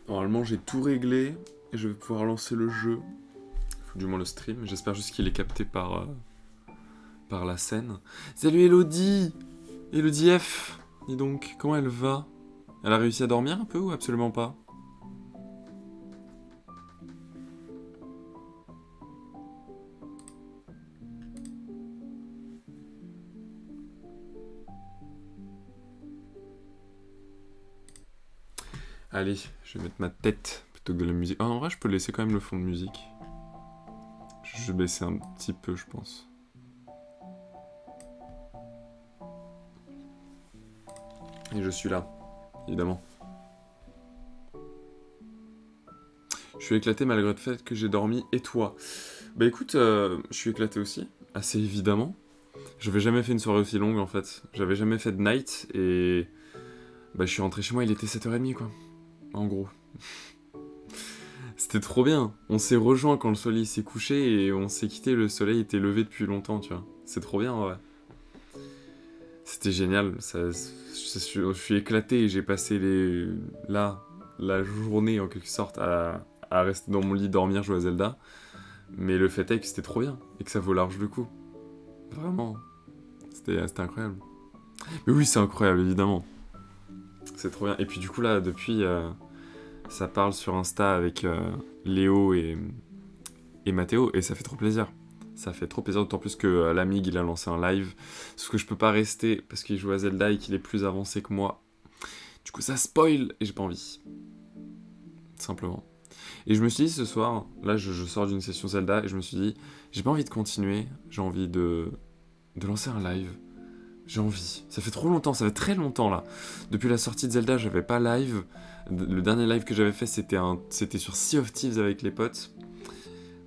Normalement, j'ai tout réglé et je vais pouvoir lancer le jeu. Du moins le stream. J'espère juste qu'il est capté par la scène. Salut Elodie! Elodie F! Dis donc, comment elle va? Elle a réussi à dormir un peu ou absolument pas? Allez, je vais mettre ma tête plutôt que de la musique. Ah, en vrai, je peux laisser quand même le fond de musique. Je vais baisser un petit peu, je pense. Et je suis là, évidemment. Je suis éclaté malgré le fait que j'ai dormi. Et toi? Bah écoute, je suis éclaté aussi, assez évidemment. J'avais jamais fait une soirée aussi longue en fait. J'avais jamais fait de night et bah je suis rentré chez moi, il était 7h30 quoi. En gros. C'était trop bien. On s'est rejoint quand le soleil s'est couché et on s'est quitté, le soleil était levé depuis longtemps, tu vois. C'est trop bien, ouais. C'était génial. Je suis éclaté et j'ai passé la journée en quelque sorte à rester dans mon lit, dormir, jouer à Zelda. Mais le fait est que c'était trop bien et que ça vaut large le coup. Vraiment. C'était incroyable. Mais oui, c'est incroyable, évidemment. C'est trop bien. Et puis du coup, là, depuis, ça parle sur Insta avec Léo et Mathéo, et ça fait trop plaisir. Ça fait trop plaisir, d'autant plus que l'Amig, il a lancé un live. Sauf que je peux pas rester parce qu'il joue à Zelda et qu'il est plus avancé que moi. Du coup, ça spoil et j'ai pas envie. Simplement. Et je me suis dit ce soir, là, je sors d'une session Zelda et je me suis dit, j'ai pas envie de continuer, j'ai envie de lancer un live. J'ai envie. Ça fait trop longtemps, ça fait très longtemps là. Depuis la sortie de Zelda, j'avais pas live. Le dernier live que j'avais fait, c'était sur Sea of Thieves avec les potes.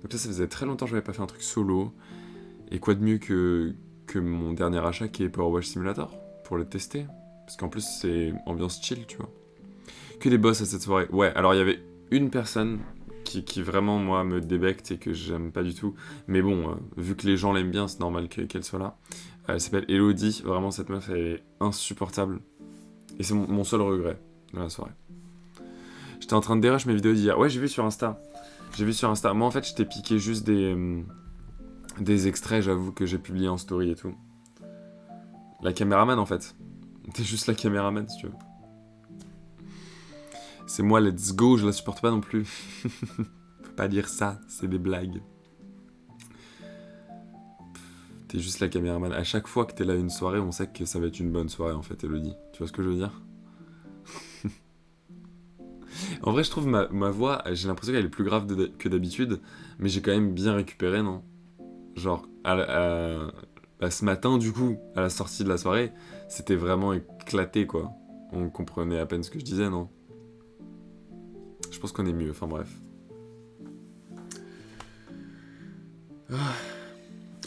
Donc là, ça faisait très longtemps que j'avais pas fait un truc solo. Et quoi de mieux que mon dernier achat qui est Power Wash Simulator pour le tester. Parce qu'en plus, c'est ambiance chill, tu vois. Que des boss à cette soirée. Ouais, alors il y avait une personne qui vraiment, moi, me débecte et que j'aime pas du tout. Mais bon, vu que les gens l'aiment bien, c'est normal qu'elle soit là. Elle s'appelle Elodie. Vraiment, cette meuf, elle est insupportable. Et c'est mon seul regret de la soirée. J'étais en train de dérush mes vidéos d'hier. Ouais, j'ai vu sur Insta. J'ai vu sur Insta. Moi, en fait, je t'ai piqué juste des extraits, j'avoue, que j'ai publiés en story et tout. La caméraman, en fait. T'es juste la caméraman, si tu veux. C'est moi, let's go, je la supporte pas non plus. Faut pas dire ça, c'est des blagues. T'es juste la caméraman. À chaque fois que t'es là une soirée, on sait que ça va être une bonne soirée, en fait, Elodie. Tu vois ce que je veux dire? En vrai, je trouve ma voix, j'ai l'impression qu'elle est plus grave que d'habitude, mais j'ai quand même bien récupéré, non? Genre, bah, ce matin, du coup, à la sortie de la soirée, c'était vraiment éclaté, quoi. On comprenait à peine ce que je disais, non? Je pense qu'on est mieux, enfin bref.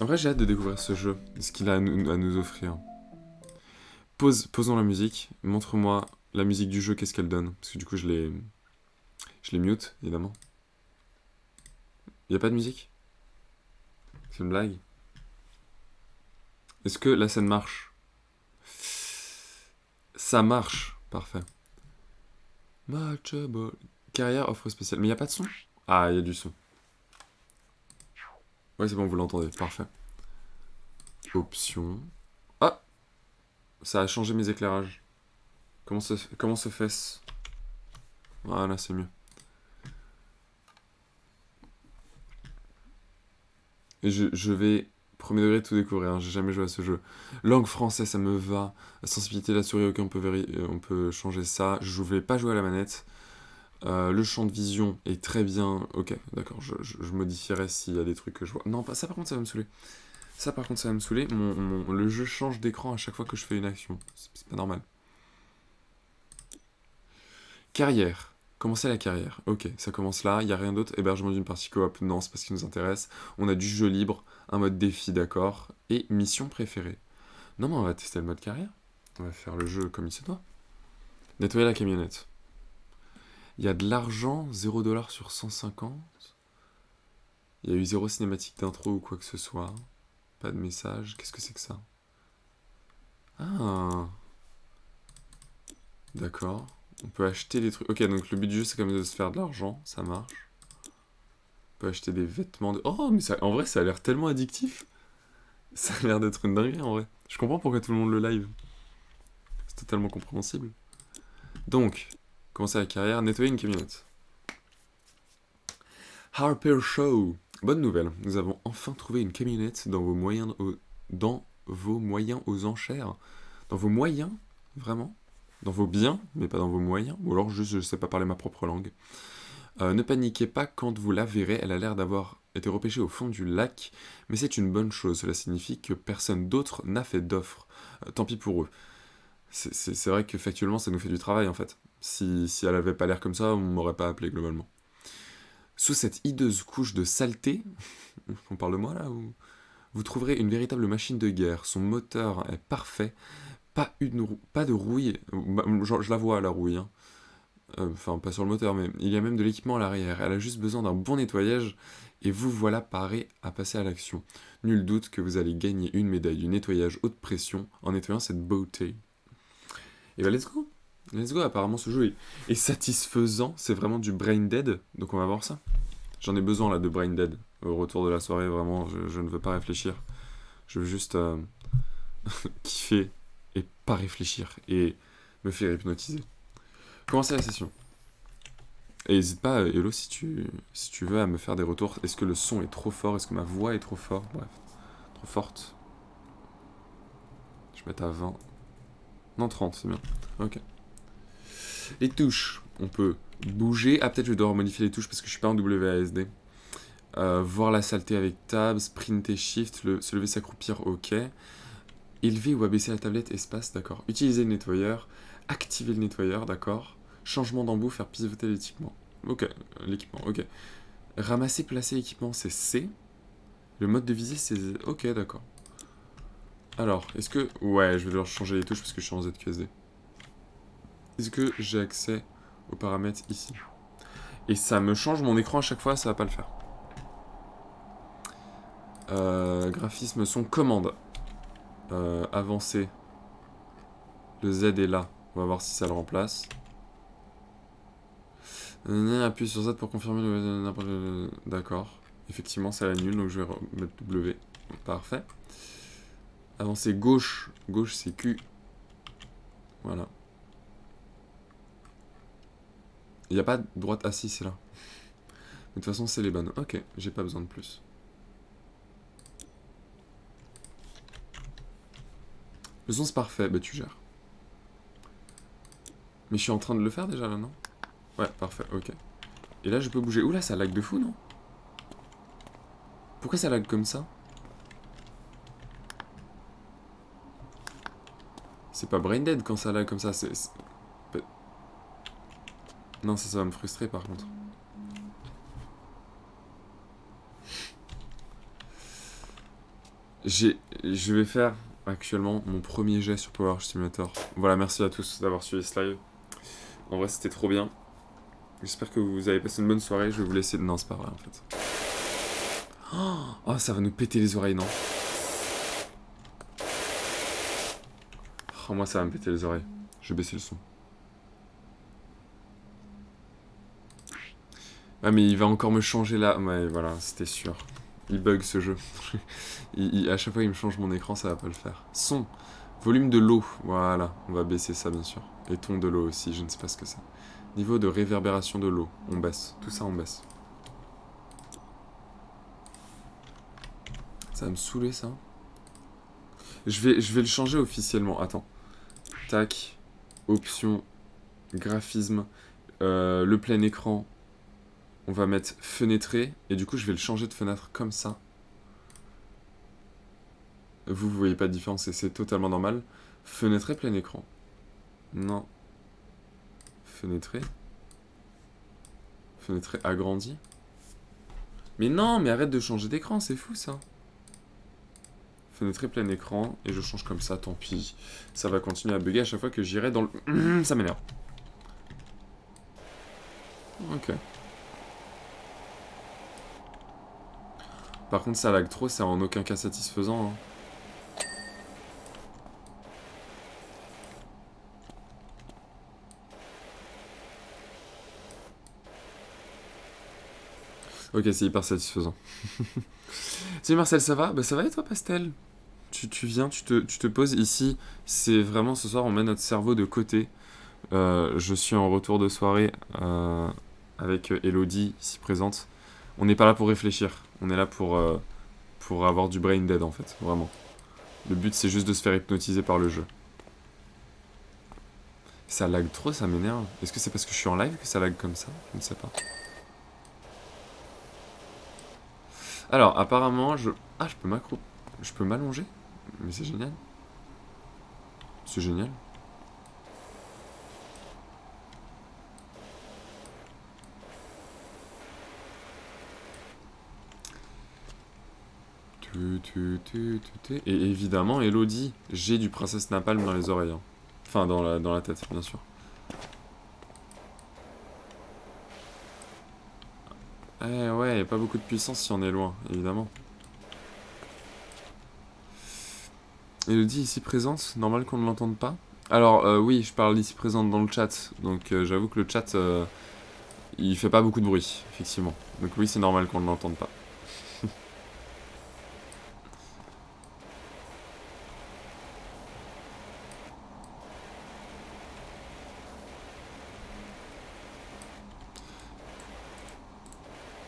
En vrai, j'ai hâte de découvrir ce jeu, ce qu'il a à nous offrir. Posons la musique, montre-moi la musique du jeu, qu'est-ce qu'elle donne. Parce que du coup, je Je les mute, évidemment. Y a pas de musique? C'est une blague? Est-ce que la scène marche? Ça marche. Parfait. Match ball. Carrière offre spéciale. Mais y a pas de son? Ah, y a du son. Ouais, c'est bon, vous l'entendez. Parfait. Options. Ah! Ça a changé mes éclairages. Comment se fait-ce? Voilà, c'est mieux. Et je vais, premier degré, tout découvrir. Hein. J'ai jamais joué à ce jeu. Langue française, ça me va. La sensibilité de la souris, ok, on peut changer ça. Je voulais pas jouer à la manette. Le champ de vision est très bien. Ok, d'accord, je modifierai s'il y a des trucs que je vois. Non, pas ça, par contre, ça va me saouler. Ça, par contre, ça va me saouler. Le jeu change d'écran à chaque fois que je fais une action. C'est pas normal. Carrière. Commencer la carrière. Ok, ça commence là. Il n'y a rien d'autre. Hébergement d'une partie coop. Non, c'est pas ce qui nous intéresse. On a du jeu libre. Un mode défi, d'accord. Et mission préférée. Non, mais on va tester le mode carrière. On va faire le jeu comme il se doit. Nettoyer la camionnette. Il y a de l'argent, 0$ sur 150. Il y a eu 0 cinématique d'intro ou quoi que ce soit. Pas de message. Qu'est-ce que c'est que ça? Ah. D'accord. On peut acheter des trucs. Ok, donc le but du jeu, c'est quand même de se faire de l'argent. Ça marche. On peut acheter des vêtements de... Oh, mais ça, en vrai, ça a l'air tellement addictif. Ça a l'air d'être une dinguerie, en vrai. Je comprends pourquoi tout le monde le live. C'est totalement compréhensible. Donc, commencer la carrière, nettoyer une camionnette. Harper Show. Bonne nouvelle, nous avons enfin trouvé une camionnette dans vos moyens aux enchères. Dans vos moyens, vraiment. Dans vos biens, mais pas dans vos moyens. Ou alors juste je sais pas parler ma propre langue. Ne paniquez pas quand vous la verrez, elle a l'air d'avoir été repêchée au fond du lac, mais c'est une bonne chose, cela signifie que personne d'autre n'a fait d'offre. Tant pis pour eux. C'est vrai que factuellement ça nous fait du travail en fait. Si elle avait pas l'air comme ça, on m'aurait pas appelé globalement. Sous cette hideuse couche de saleté, on parle de moi là, ou vous trouverez une véritable machine de guerre. Son moteur est parfait, pas de rouille. Genre, je la vois la rouille, hein. Enfin, pas sur le moteur, mais il y a même de l'équipement à l'arrière. Elle a juste besoin d'un bon nettoyage, et vous voilà paré à passer à l'action. Nul doute que vous allez gagner une médaille du nettoyage haute pression en nettoyant cette beauté. Et bah, let's go! Let's go, apparemment ce jeu est satisfaisant, c'est vraiment du brain dead, donc on va voir ça. J'en ai besoin là de brain dead. Au retour de la soirée, vraiment, je ne veux pas réfléchir. Je veux juste kiffer et pas réfléchir et me faire hypnotiser. Commencer la session. Et n'hésite pas, Hello, si tu veux, à me faire des retours. Est-ce que le son est trop fort? Est-ce que ma voix est trop forte? Bref, trop forte. Je vais mettre à 20. Non, 30, c'est bien. Ok. Les touches. On peut bouger. Ah, peut-être je vais devoir modifier les touches parce que je suis pas en WASD. Voir la saleté avec tab, sprinter shift, se lever, s'accroupir, ok. Élever ou abaisser la tablette, espace, d'accord. Utiliser le nettoyeur, activer le nettoyeur, d'accord. Changement d'embout, faire pivoter l'équipement. Ok, l'équipement, ok. Ramasser, placer l'équipement, c'est C. Le mode de visée, c'est... Ok, d'accord. Alors, est-ce que... Ouais, je vais devoir changer les touches parce que je suis en ZQSD. Est-ce que j'ai accès aux paramètres ici? Et ça me change mon écran à chaque fois, ça va pas le faire. Graphisme, son, commande. Avancer. Le Z est là. On va voir si ça le remplace. Appuie sur Z pour confirmer le... D'accord. Effectivement, ça l'annule, donc je vais mettre W. Parfait. Avancer gauche. Gauche, c'est Q. Voilà. Il n'y a pas de droite. Ah si, c'est là. De toute façon, c'est les bonnes. Ok, j'ai pas besoin de plus. Le son, c'est parfait. Bah, tu gères. Mais je suis en train de le faire déjà, là, non? Ouais, parfait, ok. Et là, je peux bouger. Oula, ça lag de fou, non? Pourquoi ça lag comme ça? C'est pas brain dead quand ça lag comme ça, Non, ça va me frustrer, par contre. Je vais faire actuellement mon premier jet sur Power Simulator. Voilà, merci à tous d'avoir suivi ce live. En vrai, c'était trop bien. J'espère que vous avez passé une bonne soirée. Je vais vous laisser... Non, c'est pas vrai, en fait. Oh, ça va nous péter les oreilles, non? Oh, moi, ça va me péter les oreilles. Je vais baisser le son. Ah, mais il va encore me changer là. Ouais, voilà, c'était sûr. Il bug ce jeu. À chaque fois, il me change mon écran, ça va pas le faire. Son. Volume de l'eau. Voilà, on va baisser ça, bien sûr. Et ton de l'eau aussi, je ne sais pas ce que c'est. Niveau de réverbération de l'eau. On baisse. Tout ça, on baisse. Ça va me saouler, ça. Je vais le changer officiellement. Attends. Tac. Option. Graphisme. Le plein écran. On va mettre fenêtré. Et du coup, je vais le changer de fenêtre comme ça. Vous voyez pas de différence et c'est totalement normal. Fenêtré, plein écran. Non. Fenêtré. Fenêtré agrandi. Mais non, mais arrête de changer d'écran, c'est fou ça. Fenêtré, plein écran. Et je change comme ça, tant pis. Ça va continuer à bugger à chaque fois que j'irai dans le... Ça m'énerve. Ok. Par contre, ça lag trop, c'est en aucun cas satisfaisant. Hein. Ok, c'est hyper satisfaisant. Salut Marcel, ça va? Bah ça va et toi, Pastel? Tu viens, tu te poses ici. C'est vraiment ce soir, on met notre cerveau de côté. Je suis en retour de soirée avec Elodie, ici présente. On n'est pas là pour réfléchir. On est là pour avoir du brain dead, en fait. Vraiment. Le but, c'est juste de se faire hypnotiser par le jeu. Ça lag trop, ça m'énerve. Est-ce que c'est parce que je suis en live que ça lag comme ça? Je ne sais pas. Alors, apparemment, Ah, je peux m'accroupir. Je peux m'allonger? Mais c'est génial. C'est génial. Et évidemment, Elodie, j'ai du Princesse Napalm dans les oreilles. Hein. Enfin, dans la tête, bien sûr. Eh ouais, pas beaucoup de puissance si on est loin, évidemment. Elodie ici présente, normal qu'on ne l'entende pas. Alors, oui, je parle d'ici présente dans le chat, donc j'avoue que le chat, il fait pas beaucoup de bruit, effectivement. Donc oui, c'est normal qu'on ne l'entende pas.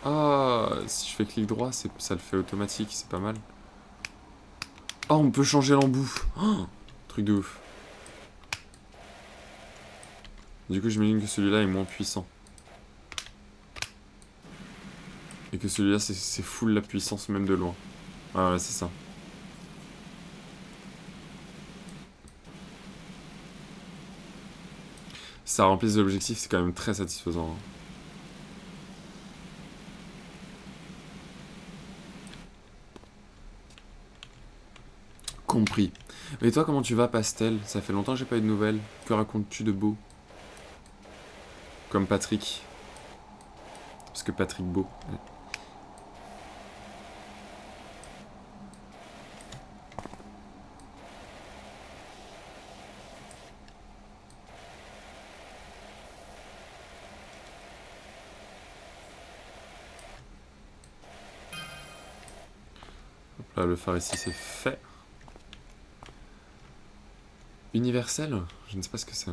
Ah, si je fais clic droit, ça le fait automatique, c'est pas mal. Oh, on peut changer l'embout. Oh, truc de ouf. Du coup, j'imagine que celui-là est moins puissant. Et que celui-là, c'est full la puissance même de loin. Ah ouais, c'est ça. Ça remplit les objectifs, c'est quand même très satisfaisant. Hein. Compris. Mais toi, comment tu vas, Pastel? Ça fait longtemps que j'ai pas eu de nouvelles. Que racontes-tu de beau? Comme Patrick. Parce que Patrick Beau. Ouais. Hop là, le phare ici, c'est fait. Universel? Je ne sais pas ce que c'est.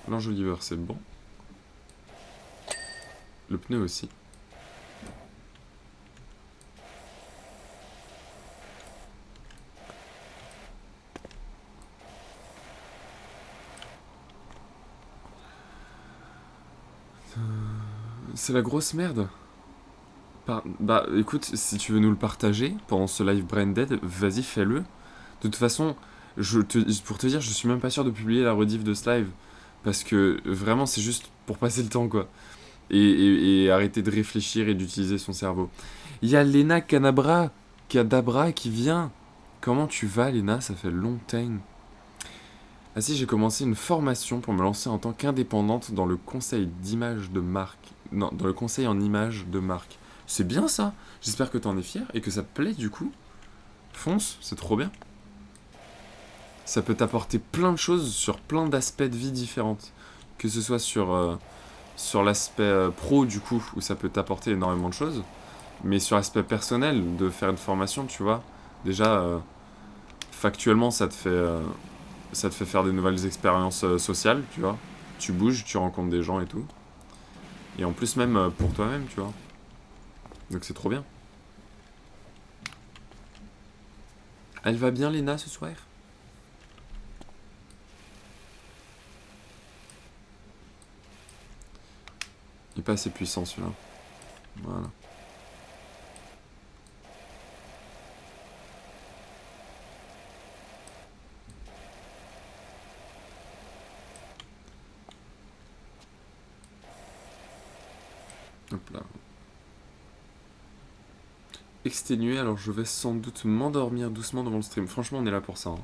L'enjoliveur, c'est bon. Le pneu aussi. C'est la grosse merde. Bah écoute, si tu veux nous le partager pendant ce live Brain Dead, vas-y fais-le. De toute façon, pour te dire, je suis même pas sûr de publier la rediff de ce live. Parce que vraiment c'est juste pour passer le temps quoi. Et arrêter de réfléchir et d'utiliser son cerveau. Il y a Lena Cadabra qui vient. Comment tu vas Lena? Ça fait longtemps. Ah si, j'ai commencé une formation pour me lancer en tant qu'indépendante dans le conseil d'image de marque. Non, dans le conseil en image de marque. C'est bien ça. J'espère que t'en es fier et que ça te plaît du coup. Fonce, c'est trop bien. Ça peut t'apporter plein de choses sur plein d'aspects de vie différentes. Que ce soit sur l'aspect pro du coup, où ça peut t'apporter énormément de choses. Mais sur l'aspect personnel, de faire une formation, tu vois. Déjà, factuellement, ça te fait faire des nouvelles expériences sociales, tu vois. Tu bouges, tu rencontres des gens et tout. Et en plus même pour toi-même, tu vois. Donc c'est trop bien. Elle va bien, Léna, ce soir? Il est pas assez puissant, celui-là. Voilà. Hop là. Exténué, alors je vais sans doute m'endormir doucement devant le stream. Franchement, on est là pour ça, hein.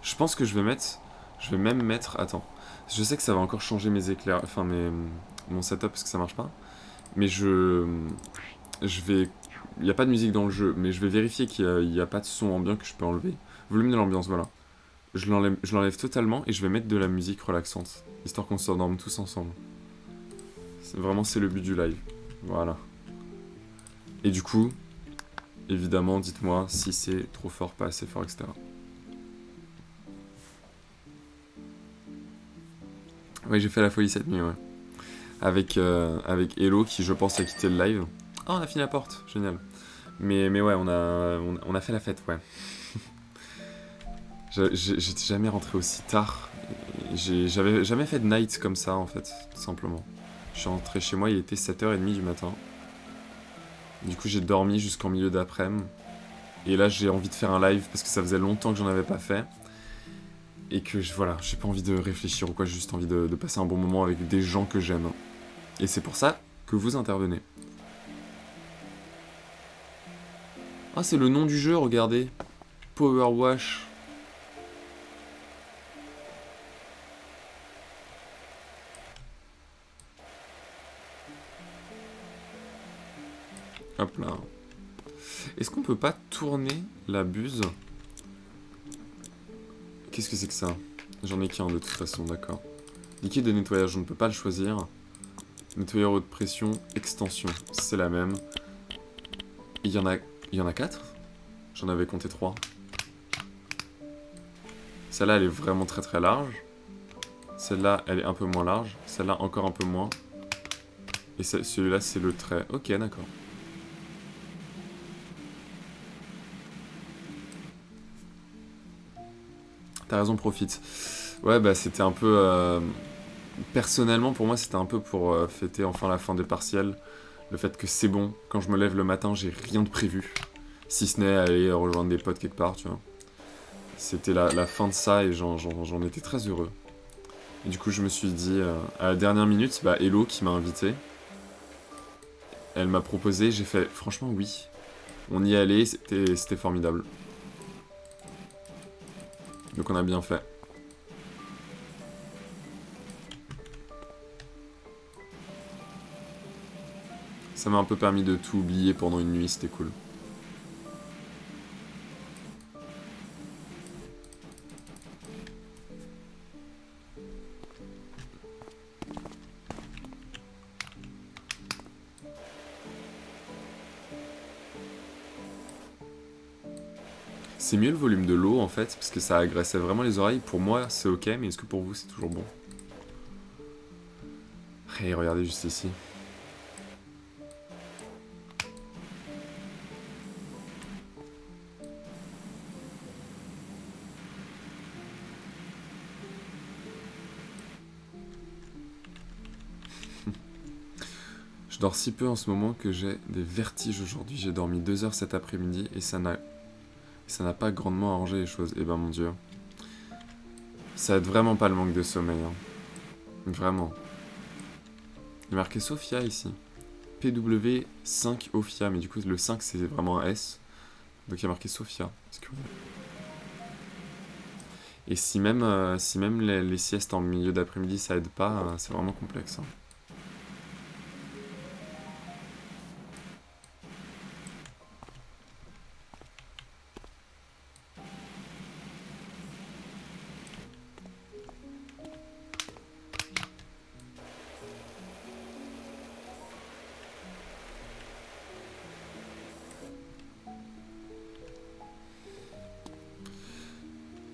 Je pense que je vais mettre... Je vais même mettre... Attends. Je sais que ça va encore changer mes éclairs... Enfin, mon setup, parce que ça marche pas. Mais je vais... Il n'y a pas de musique dans le jeu, mais je vais vérifier qu'il n'y a pas de son ambiant que je peux enlever. Volume de l'ambiance, voilà. Je l'enlève totalement et je vais mettre de la musique relaxante. Histoire qu'on s'endorme tous ensemble. C'est le but du live. Voilà. Et du coup, évidemment, dites-moi si c'est trop fort, pas assez fort, etc. Oui, j'ai fait la folie cette nuit, ouais. Avec Hello qui, je pense, a quitté le live. Ah, on a fini la porte, génial. Mais ouais, on a fait la fête, ouais. J'étais jamais rentré aussi tard. J'avais jamais fait de night comme ça, en fait, tout simplement. Je suis rentré chez moi, il était 7h30 du matin. Du coup, j'ai dormi jusqu'en milieu d'après-midi. Et là, j'ai envie de faire un live parce que ça faisait longtemps que j'en avais pas fait. Et que, voilà, j'ai pas envie de réfléchir ou quoi, j'ai juste envie de passer un bon moment avec des gens que j'aime. Et c'est pour ça que vous intervenez. Ah, c'est le nom du jeu, regardez. Power Wash. Hop là. Est-ce qu'on peut pas tourner la buse? Qu'est-ce que c'est que ça? J'en ai qu'un de toute façon, d'accord. Liquide de nettoyage, on ne peut pas le choisir. Nettoyeur haute pression, extension, c'est la même. Il y en a 4? J'en avais compté 3. Celle-là, elle est vraiment très très large. Celle-là, elle est un peu moins large. Celle-là, encore un peu moins. Et celui-là, c'est le trait. Ok, d'accord. T'as raison, profite. Ouais, bah c'était un peu... Personnellement, pour moi, c'était un peu pour fêter enfin la fin des partiels. Le fait que c'est bon, quand je me lève le matin, j'ai rien de prévu. Si ce n'est aller rejoindre des potes quelque part, tu vois. C'était la fin de ça et j'en étais très heureux. Et du coup, je me suis dit, à la dernière minute, bah, Hello qui m'a invité. Elle m'a proposé, j'ai fait, franchement, oui. On y allait, c'était formidable. Donc on a bien fait. Ça m'a un peu permis de tout oublier pendant une nuit, c'était cool. C'est mieux le volume de l'eau en fait, parce que ça agressait vraiment les oreilles. Pour moi, c'est ok, mais est-ce que pour vous, c'est toujours bon? Et regardez juste ici. Je dors si peu en ce moment que j'ai des vertiges aujourd'hui. J'ai dormi 2 heures cet après-midi et ça n'a pas grandement arrangé les choses. Eh ben mon dieu. Ça aide vraiment pas le manque de sommeil. Hein. Vraiment. Il est marqué Sophia ici. PW5 Ophia, mais du coup le 5 c'est vraiment un S. Donc il y a marqué Sophia. Et si même les siestes en milieu d'après-midi ça aide pas, c'est vraiment complexe. Hein.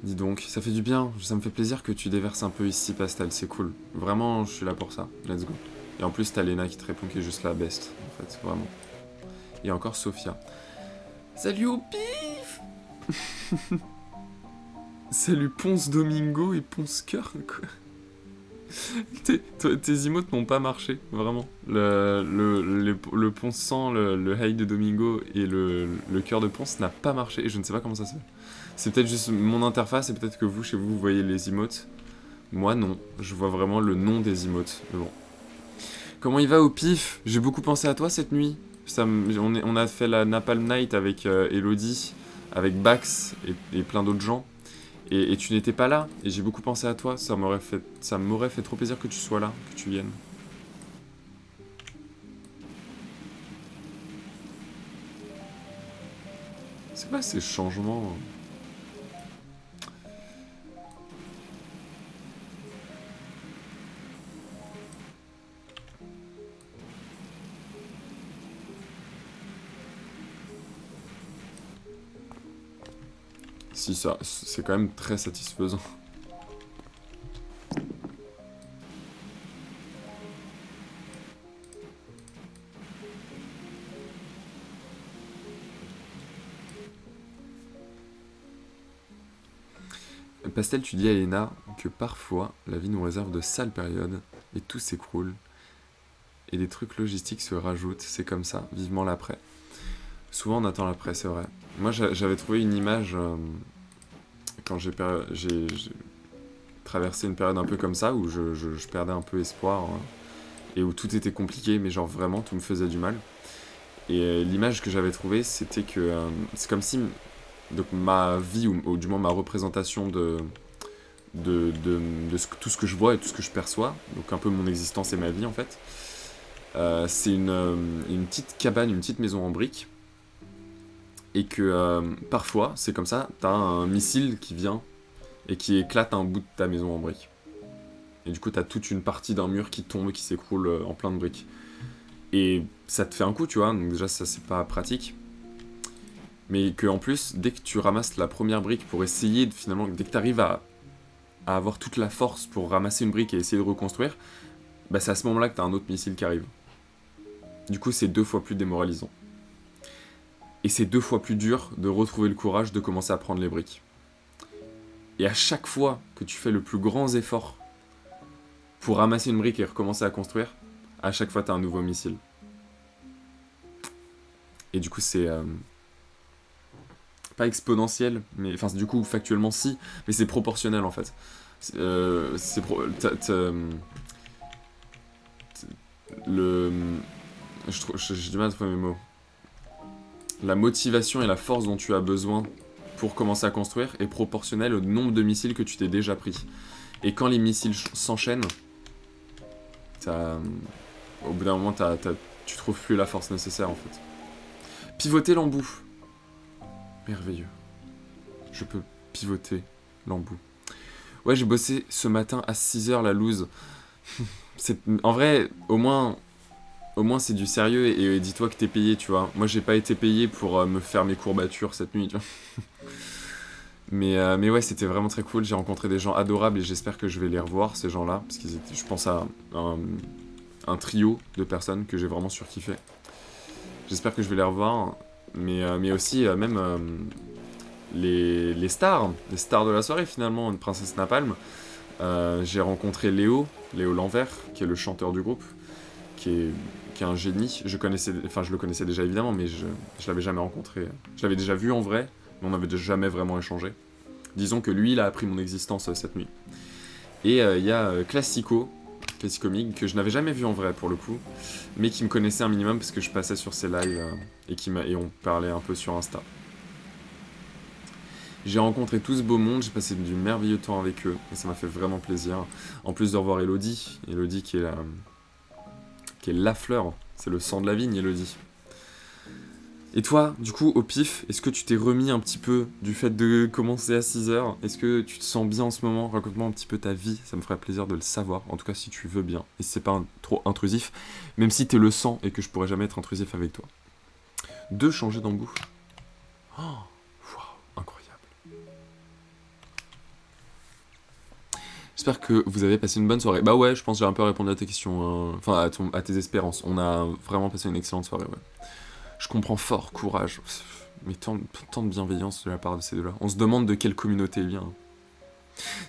Dis donc, ça fait du bien, ça me fait plaisir que tu déverses un peu ici, Pastel, c'est cool. Vraiment, je suis là pour ça, let's go. Et en plus, t'as Lena qui te répond qui est juste la best, en fait, vraiment. Et encore Sophia. Salut au pif. Salut Ponce Domingo et Ponce Cœur, quoi. Tes emotes n'ont pas marché, vraiment. Le Ponce sang, le high de Domingo et le cœur de Ponce n'a pas marché, et je ne sais pas comment ça se fait. C'est peut-être juste mon interface, et peut-être que vous, chez vous, vous voyez les emotes. Moi, non. Je vois vraiment le nom des emotes. Mais bon. Comment il va au pif? J'ai beaucoup pensé à toi cette nuit. On a fait la Napalm Night avec Elodie, avec Bax et plein d'autres gens. Et tu n'étais pas là. Et j'ai beaucoup pensé à toi. Ça m'aurait fait trop plaisir que tu sois là, que tu viennes. C'est quoi ces changements? Si, ça, c'est quand même très satisfaisant. Pastel, tu dis à Elena que parfois, la vie nous réserve de sales périodes, et tout s'écroule, et des trucs logistiques se rajoutent, c'est comme ça, vivement l'après. Souvent on attend l'après, c'est vrai. Moi j'avais trouvé une image quand j'ai traversé une période un peu comme ça, où je perdais un peu espoir, et où tout était compliqué, mais genre vraiment tout me faisait du mal. Et l'image que j'avais trouvée, c'était que c'est comme si donc ma vie, ou du moins ma représentation tout ce que je vois et tout ce que je perçois, donc un peu mon existence et ma vie en fait, c'est une petite cabane, une petite maison en briques, et que parfois, c'est comme ça, t'as un missile qui vient et qui éclate un bout de ta maison en briques. Et du coup, t'as toute une partie d'un mur qui tombe et qui s'écroule en plein de briques. Et ça te fait un coup, tu vois, donc déjà ça c'est pas pratique. Mais que en plus, dès que tu ramasses la première brique pour essayer, finalement, dès que t'arrives à avoir toute la force pour ramasser une brique et essayer de reconstruire, bah c'est à ce moment-là que t'as un autre missile qui arrive. Du coup, c'est 2 fois plus démoralisant. Et c'est 2 fois plus dur de retrouver le courage de commencer à prendre les briques. Et à chaque fois que tu fais le plus grand effort pour ramasser une brique et recommencer à construire, à chaque fois t'as un nouveau missile. Et du coup c'est pas exponentiel, mais enfin du coup factuellement si, mais c'est proportionnel en fait. J'ai du mal à trouver mes mots. La motivation et la force dont tu as besoin pour commencer à construire est proportionnelle au nombre de missiles que tu t'es déjà pris. Et quand les missiles s'enchaînent, au bout d'un moment, tu trouves plus la force nécessaire en fait. Pivoter l'embout. Merveilleux. Je peux pivoter l'embout. Ouais, j'ai bossé ce matin à 6h la loose. En vrai, au moins c'est du sérieux et dis-toi que t'es payé, tu vois. Moi, j'ai pas été payé pour me faire mes courbatures cette nuit, tu vois. Mais ouais, c'était vraiment très cool. J'ai rencontré des gens adorables et j'espère que je vais les revoir, ces gens-là. Parce qu'ils étaient, je pense à un trio de personnes que j'ai vraiment surkiffé. J'espère que je vais les revoir. Mais aussi, même les stars de la soirée, finalement, une princesse Napalm. J'ai rencontré Léo Lanvert, qui est le chanteur du groupe, qui est un génie. Je le connaissais déjà évidemment, mais je l'avais jamais rencontré. Je l'avais déjà vu en vrai, mais on n'avait jamais vraiment échangé. Disons que lui, il a appris mon existence cette nuit. Et il y a Classicomic, que je n'avais jamais vu en vrai pour le coup, mais qui me connaissait un minimum parce que je passais sur ses lives et on parlait un peu sur Insta. J'ai rencontré tout ce beau monde, j'ai passé du merveilleux temps avec eux, et ça m'a fait vraiment plaisir. En plus de revoir Elodie, Elodie qui est la fleur, c'est le sang de la vigne, Elodie. Et toi, du coup, au pif, est-ce que tu t'es remis un petit peu du fait de commencer à 6 heures? Est-ce que tu te sens bien en ce moment? Raconte-moi un petit peu ta vie, ça me ferait plaisir de le savoir, en tout cas si tu veux bien, et si c'est pas trop intrusif, même si t'es le sang et que je pourrais jamais être intrusif avec toi. De changer d'embout. Oh, waouh, incroyable. J'espère que vous avez passé une bonne soirée. Bah ouais, je pense que j'ai un peu répondu à tes questions, enfin à tes espérances. On a vraiment passé une excellente soirée, ouais. Je comprends fort, courage. Mais tant de bienveillance de la part de ces deux-là. On se demande de quelle communauté il vient.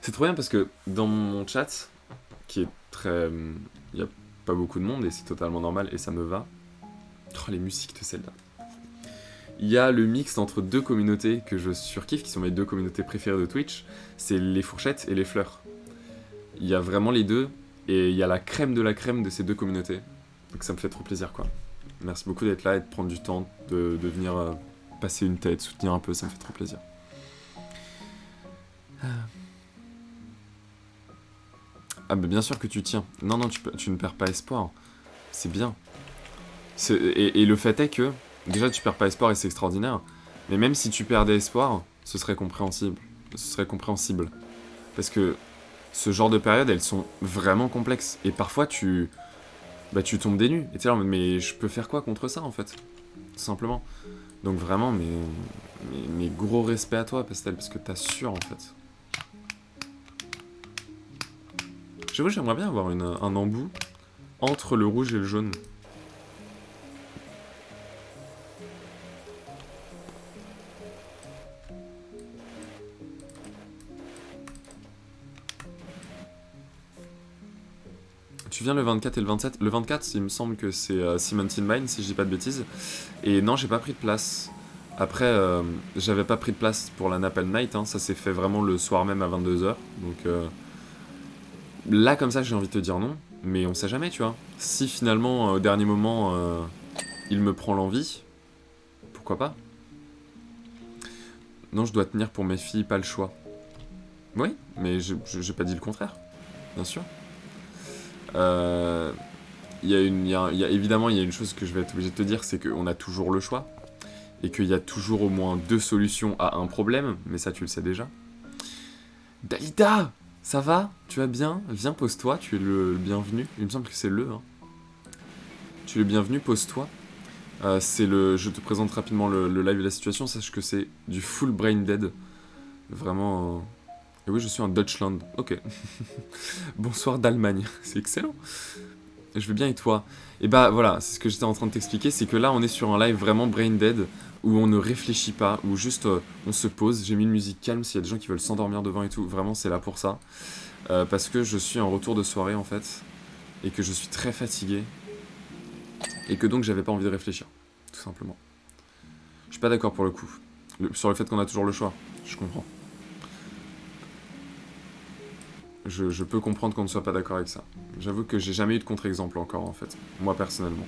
C'est trop bien parce que dans mon chat, qui est très... Il n'y a pas beaucoup de monde et c'est totalement normal et ça me va. Oh, les musiques de celle-là. Il y a le mix entre deux communautés que je surkiffe, qui sont mes deux communautés préférées de Twitch. C'est les fourchettes et les fleurs. Il y a vraiment les deux et il y a la crème de ces deux communautés. Donc ça me fait trop plaisir, quoi. Merci beaucoup d'être là et de prendre du temps de venir passer une tête, soutenir un peu, ça me fait trop plaisir. Ah bah bien sûr que tu tiens. Non, tu ne perds pas espoir. C'est bien. Et le fait est que, déjà tu perds pas espoir et c'est extraordinaire, mais même si tu perdais espoir, ce serait compréhensible. Parce que ce genre de périodes, elles sont vraiment complexes. Et parfois tu tombes des nues. Et tu es là, mais je peux faire quoi contre ça en fait? Tout simplement. Donc vraiment, mais gros respect à toi, Pastel, parce que t'assures en fait. J'avoue, j'aimerais bien avoir un embout entre le rouge et le jaune. Tu viens le 24 et le 27. Le 24, il me semble que c'est Cementine Mine, si je dis pas de bêtises. Et non, j'ai pas pris de place. Après, j'avais pas pris de place pour la Napalm Night, hein. Ça s'est fait vraiment le soir même à 22h. Donc là, comme ça, j'ai envie de te dire non. Mais on sait jamais, tu vois. Si finalement, au dernier moment, il me prend l'envie, pourquoi pas? Non, je dois tenir pour mes filles, pas le choix. Oui, mais j'ai pas dit le contraire, bien sûr. Évidemment, il y a une chose que je vais être obligé de te dire, c'est qu'on a toujours le choix. Et qu'il y a toujours au moins 2 solutions à un problème, mais ça tu le sais déjà. Dalida, ça va? Tu vas bien? Viens, pose-toi, tu es le bienvenu. Il me semble que c'est hein. Tu es le bienvenu, pose-toi. Je te présente rapidement le live de la situation, sache que c'est du full brain dead. Vraiment... Et oui, je suis en Deutschland. Ok. Bonsoir d'Allemagne. C'est excellent. Je vais bien et toi? Et bah voilà, c'est ce que j'étais en train de t'expliquer, c'est que là on est sur un live vraiment brain dead, où on ne réfléchit pas, où juste on se pose. J'ai mis une musique calme s'il y a des gens qui veulent s'endormir devant et tout, vraiment c'est là pour ça. Parce que je suis en retour de soirée en fait, et que je suis très fatigué, et que donc j'avais pas envie de réfléchir, tout simplement. Je suis pas d'accord pour le coup, sur le fait qu'on a toujours le choix, je comprends. Je peux comprendre qu'on ne soit pas d'accord avec ça. J'avoue que j'ai jamais eu de contre-exemple encore en fait, moi personnellement.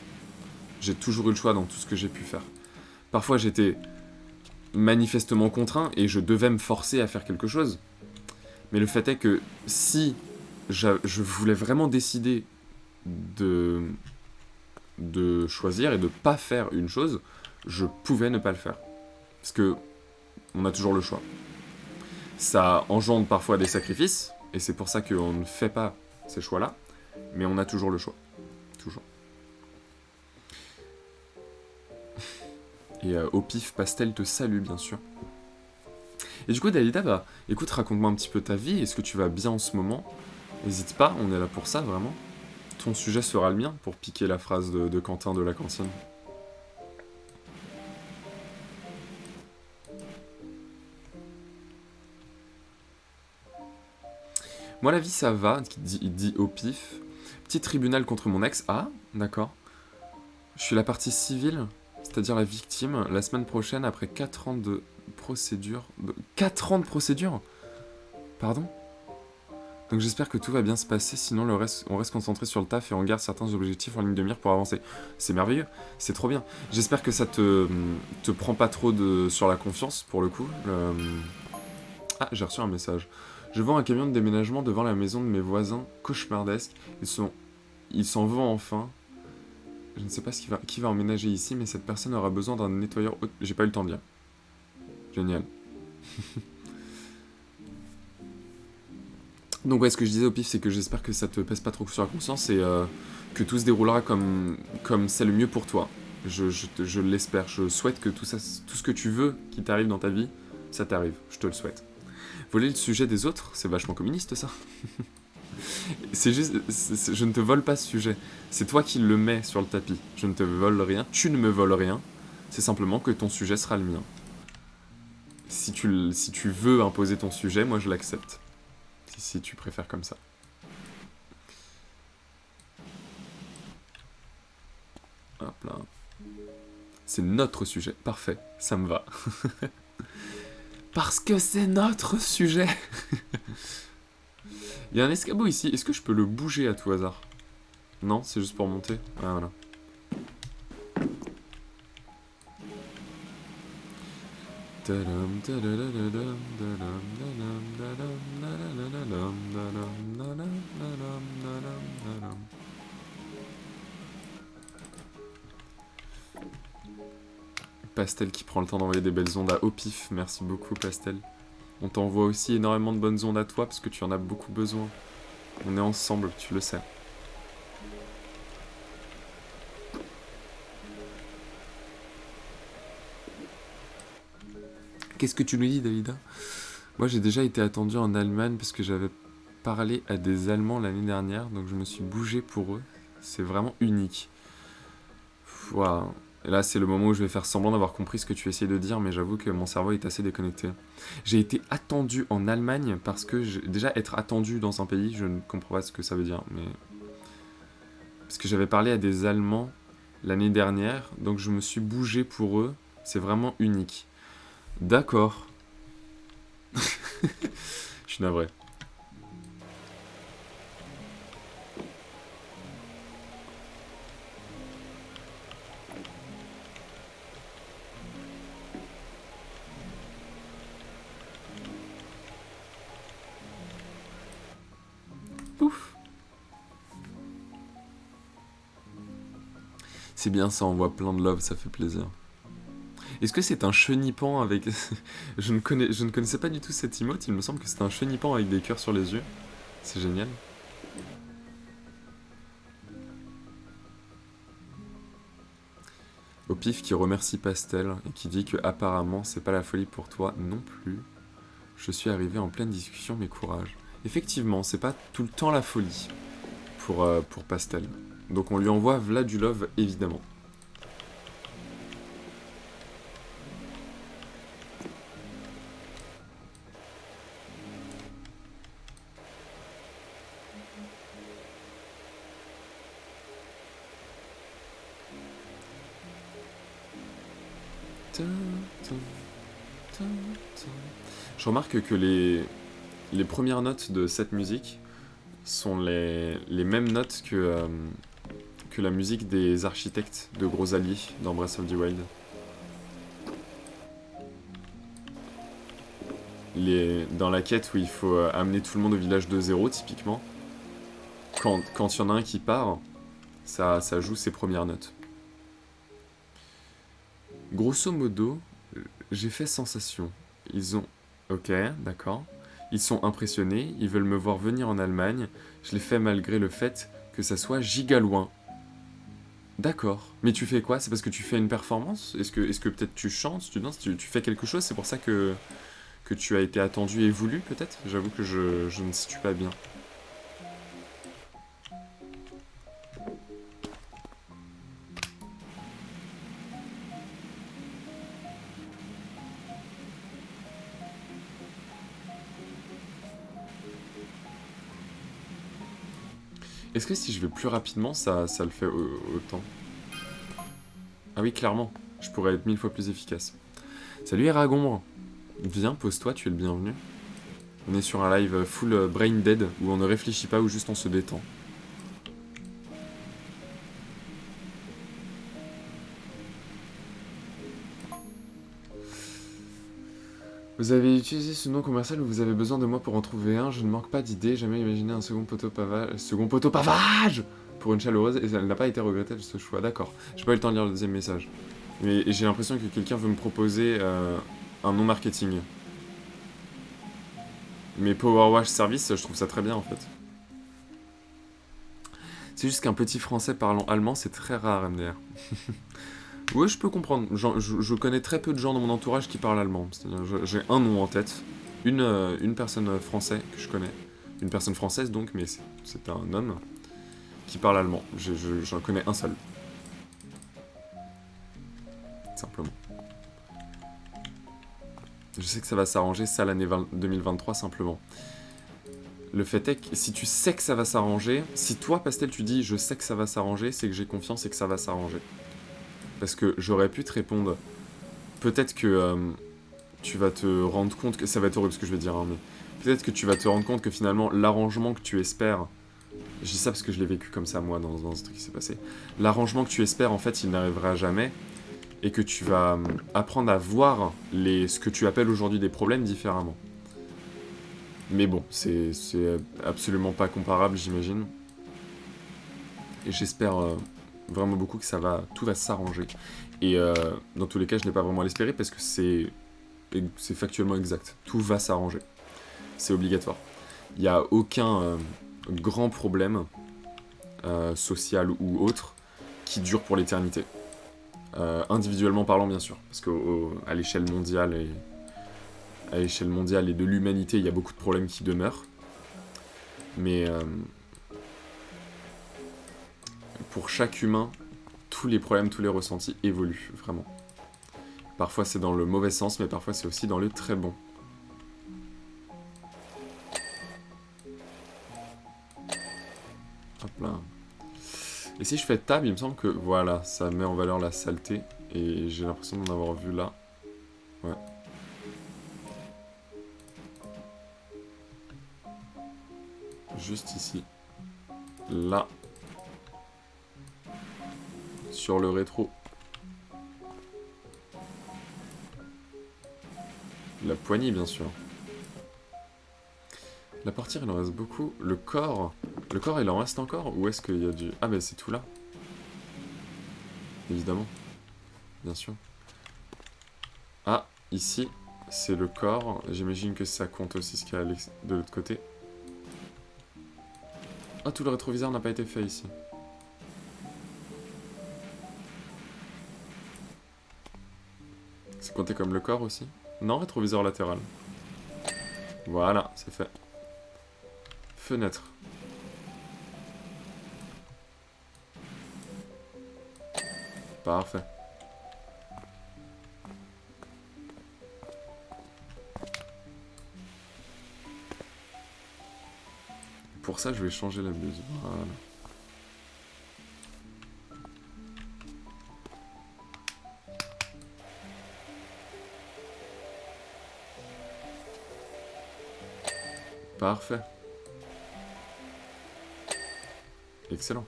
J'ai toujours eu le choix dans tout ce que j'ai pu faire. Parfois j'étais manifestement contraint et je devais me forcer à faire quelque chose. Mais le fait est que si je voulais vraiment décider de choisir et de pas faire une chose, je pouvais ne pas le faire. Parce que on a toujours le choix. Ça engendre parfois des sacrifices, et c'est pour ça qu'on ne fait pas ces choix-là, mais on a toujours le choix. Toujours. Et au pif, Pastel te salue, bien sûr. Et du coup, Dalida, bah, écoute, raconte-moi un petit peu ta vie. Est-ce que tu vas bien en ce moment? N'hésite pas, on est là pour ça, vraiment. Ton sujet sera le mien, pour piquer la phrase de Quentin de la cantine. Moi, la vie, ça va, il dit au pif. Petit tribunal contre mon ex. Ah, d'accord. Je suis la partie civile, c'est-à-dire la victime, la semaine prochaine, après 4 ans de procédure. 4 ans de procédure? Pardon? Donc j'espère que tout va bien se passer, sinon on reste concentré sur le taf et on garde certains objectifs en ligne de mire pour avancer. C'est merveilleux, c'est trop bien. J'espère que ça te prend pas trop sur la confiance, pour le coup. Ah, j'ai reçu un message. Je vends un camion de déménagement devant la maison de mes voisins cauchemardesques. Ils s'en vont enfin. Je ne sais pas qui va emménager ici, mais cette personne aura besoin d'un nettoyeur... J'ai pas eu le temps de lire. Génial. Donc ouais, ce que je disais au pif, c'est que j'espère que ça te pèse pas trop sur la conscience et que tout se déroulera comme c'est le mieux pour toi. Je l'espère, je souhaite que tout ce que tu veux qui t'arrive dans ta vie, ça t'arrive, je te le souhaite. Voler le sujet des autres, c'est vachement communiste ça. C'est juste, je ne te vole pas ce sujet, c'est toi qui le mets sur le tapis. Je ne te vole rien, tu ne me voles rien, c'est simplement que ton sujet sera le mien. Si tu veux imposer ton sujet, moi je l'accepte. Si tu préfères comme ça. Hop là. C'est notre sujet. Parfait, ça me va. Parce que c'est notre sujet. Il y a un escabeau ici. Est-ce que je peux le bouger à tout hasard? Non, c'est juste pour monter. Ah, voilà. Pastel qui prend le temps d'envoyer des belles ondes à au pif. Merci beaucoup, Pastel. On t'envoie aussi énormément de bonnes ondes à toi parce que tu en as beaucoup besoin. On est ensemble, tu le sais. Qu'est-ce que tu nous dis, Dalida? Moi, j'ai déjà été attendu en Allemagne parce que j'avais parlé à des Allemands l'année dernière, donc je me suis bougé pour eux. C'est vraiment unique. Waouh. Et là, c'est le moment où je vais faire semblant d'avoir compris ce que tu essayes de dire, mais j'avoue que mon cerveau est assez déconnecté. J'ai été attendu en Allemagne parce que, déjà, être attendu dans un pays, je ne comprends pas ce que ça veut dire, mais... Parce que j'avais parlé à des Allemands l'année dernière, donc je me suis bougé pour eux. C'est vraiment unique. D'accord. Je suis navré. Pouf. C'est bien, ça envoie plein de love, ça fait plaisir. Est-ce que c'est un chenipan avec... je ne connaissais pas du tout cette emote, il me semble que c'est un chenipan avec des cœurs sur les yeux. C'est génial. Au pif qui remercie Pastel et qui dit que apparemment c'est pas la folie pour toi non plus. Je suis arrivé en pleine discussion, mais courage. Effectivement, c'est pas tout le temps la folie pour Pastel. Donc on lui envoie v'là du love, évidemment. Je remarque que les premières notes de cette musique sont les mêmes notes que la musique des architectes de Gros Alliés dans Breath of the Wild. Dans la quête où il faut amener tout le monde au village de zéro, typiquement, quand il y en a un qui part, ça joue ses premières notes. Grosso modo, j'ai fait sensation. Ils ont... Ok, d'accord. Ils sont impressionnés, ils veulent me voir venir en Allemagne. Je l'ai fait malgré le fait que ça soit giga loin. D'accord. Mais tu fais quoi? C'est parce que tu fais une performance? Est-ce que peut-être tu chantes, tu danses, tu fais quelque chose? C'est pour ça que tu as été attendu et voulu, peut-être? J'avoue que je ne situe pas bien. Est-ce que si je vais plus rapidement, ça le fait autant? Ah oui, clairement. Je pourrais être 1000 fois plus efficace. Salut Eragon. Viens, pose-toi, tu es le bienvenu. On est sur un live full brain dead, où on ne réfléchit pas, ou juste on se détend. Vous avez utilisé ce nom commercial ou vous avez besoin de moi pour en trouver un? Je ne manque pas d'idées, jamais imaginé un second poteau pavage... Second poteau pavage pour une chaleureuse, et elle n'a pas été regrettée de ce choix. D'accord. J'ai pas eu le temps de lire le deuxième message. Mais j'ai l'impression que quelqu'un veut me proposer un nom marketing. Mais Power Wash Service, je trouve ça très bien en fait. C'est juste qu'un petit français parlant allemand, c'est très rare, MDR. Ouais, je peux comprendre. Je connais très peu de gens dans mon entourage qui parlent allemand. J'ai un nom en tête. Une personne française que je connais. Une personne française donc, mais c'est un homme qui parle allemand. J'en connais un seul. Simplement. Je sais que ça va s'arranger, ça l'année 2023 simplement. Le fait est que si tu sais que ça va s'arranger, si toi, Pastel, tu dis je sais que ça va s'arranger, c'est que j'ai confiance et que ça va s'arranger. Parce que j'aurais pu te répondre, peut-être que tu vas te rendre compte que... Ça va être horrible ce que je vais dire, hein, mais... Peut-être que tu vas te rendre compte que finalement, l'arrangement que tu espères... Je dis ça parce que je l'ai vécu comme ça, moi, dans ce truc qui s'est passé. L'arrangement que tu espères, en fait, il n'arrivera jamais. Et que tu vas apprendre à voir ce que tu appelles aujourd'hui des problèmes différemment. Mais bon, c'est absolument pas comparable, j'imagine. Et j'espère vraiment beaucoup que tout va s'arranger. Et dans tous les cas, je n'ai pas vraiment à l'espérer parce que c'est factuellement exact. Tout va s'arranger. C'est obligatoire. Il n'y a aucun grand problème, social ou autre, qui dure pour l'éternité. Individuellement parlant, bien sûr. Parce qu'à l'échelle mondiale et de l'humanité, il y a beaucoup de problèmes qui demeurent. Mais pour chaque humain, tous les problèmes, tous les ressentis évoluent, vraiment. Parfois c'est dans le mauvais sens, mais parfois c'est aussi dans le très bon. Hop là. Et si je fais tab, il me semble que, voilà, ça met en valeur la saleté. Et j'ai l'impression d'en avoir vu là. Ouais. Juste ici. Là. Sur le rétro. La poignée, bien sûr. La portière, il en reste beaucoup. Le corps, il en reste encore? Ou est-ce qu'il y a du... Ah, ben c'est tout là. Évidemment. Bien sûr. Ah, ici, c'est le corps. J'imagine que ça compte aussi ce qu'il y a de l'autre côté. Ah, tout le rétroviseur n'a pas été fait ici. C'est compté comme le corps aussi? Non, rétroviseur latéral. Voilà, c'est fait. Fenêtre. Parfait. Pour ça, je vais changer la buse. Voilà. Parfait. Excellent.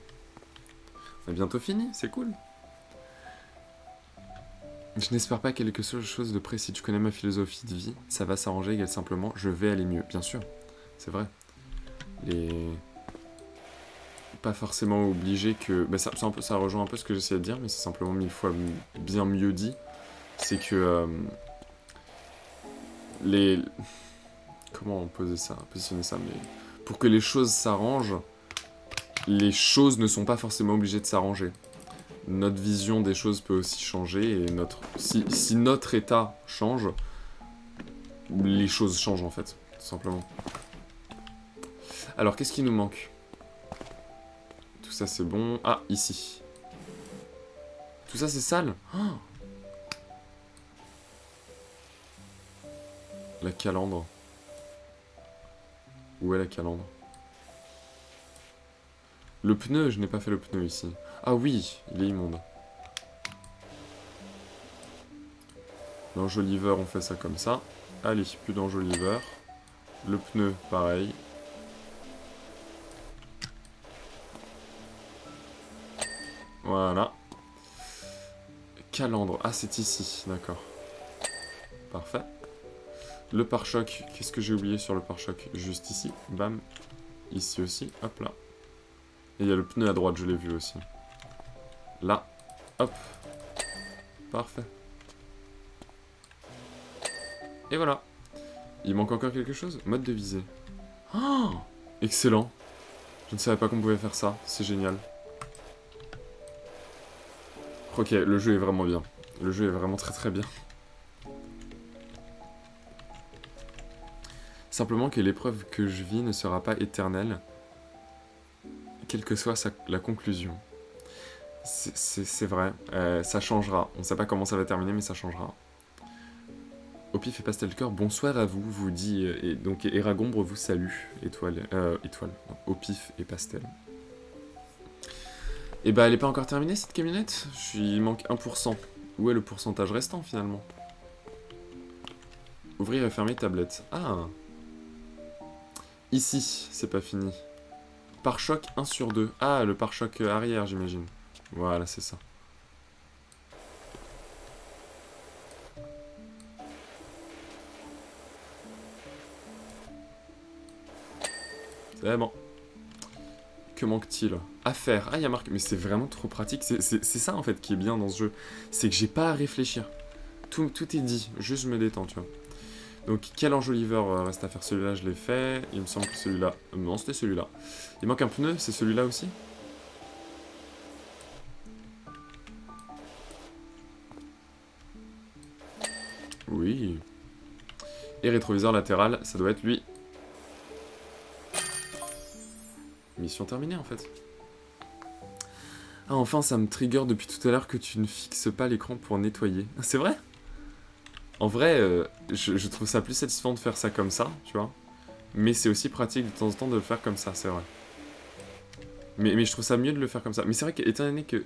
On est bientôt fini, c'est cool. Je n'espère pas quelque chose de précis. Tu connais ma philosophie de vie, ça va s'arranger, égale simplement, je vais aller mieux. Bien sûr, c'est vrai. Pas forcément obligé que... Bah ça rejoint un peu ce que j'essayais de dire, mais c'est simplement 1000 fois bien mieux dit. C'est que... Comment positionner ça, mais... Pour que les choses s'arrangent, les choses ne sont pas forcément obligées de s'arranger. Notre vision des choses peut aussi changer, et si notre état change, les choses changent en fait, tout simplement. Alors, qu'est-ce qui nous manque? Tout ça c'est bon. Ah, ici. Tout ça c'est sale. Oh, la calandre. Où est la calandre? Le pneu, je n'ai pas fait le pneu ici. Ah oui, il est immonde. L'enjoliveur, on fait ça comme ça. Allez, plus d'enjoliveur. Le pneu, pareil. Voilà. Calandre. Ah, c'est ici, d'accord. Parfait. Le pare-choc, qu'est-ce que j'ai oublié sur le pare-choc? Juste ici, bam. Ici aussi, hop là. Et il y a le pneu à droite, je l'ai vu aussi. Là, hop. Parfait. Et voilà. Il manque encore quelque chose? Mode de visée. Oh, excellent. Je ne savais pas qu'on pouvait faire ça, c'est génial. Ok, le jeu est vraiment bien. Le jeu est vraiment très très bien. Simplement que l'épreuve que je vis ne sera pas éternelle, quelle que soit la conclusion. C'est vrai, ça changera. On ne sait pas comment ça va terminer, mais ça changera. Opif et Pastel Cœur, bonsoir à vous, vous dit, et donc Eragombre vous salue, étoile, non, Opif et Pastel. Et bah elle est pas encore terminée cette camionnette, il manque 1%. Où est le pourcentage restant finalement? Ouvrir et fermer tablette. Ah. Ici, c'est pas fini. Pare-choc 1 sur 2. Ah, le pare-choc arrière, j'imagine. Voilà, c'est ça. C'est bon. Que manque-t-il? À faire. Ah, il y a marqué. Mais c'est vraiment trop pratique. C'est ça, en fait, qui est bien dans ce jeu. C'est que j'ai pas à réfléchir. Tout est dit. Juste, je me détends, tu vois. Donc, quel enjoliveur reste à faire? Celui-là, je l'ai fait. Il me semble que celui-là... non, c'était celui-là. Il manque un pneu, c'est celui-là aussi? Oui. Et rétroviseur latéral, ça doit être lui. Mission terminée, en fait. Ah, enfin, ça me trigger depuis tout à l'heure que tu ne fixes pas l'écran pour nettoyer. C'est vrai? En vrai, je trouve ça plus satisfaisant de faire ça comme ça, tu vois. Mais c'est aussi pratique de temps en temps de le faire comme ça, c'est vrai. Mais je trouve ça mieux de le faire comme ça. Mais c'est vrai qu'étant donné que...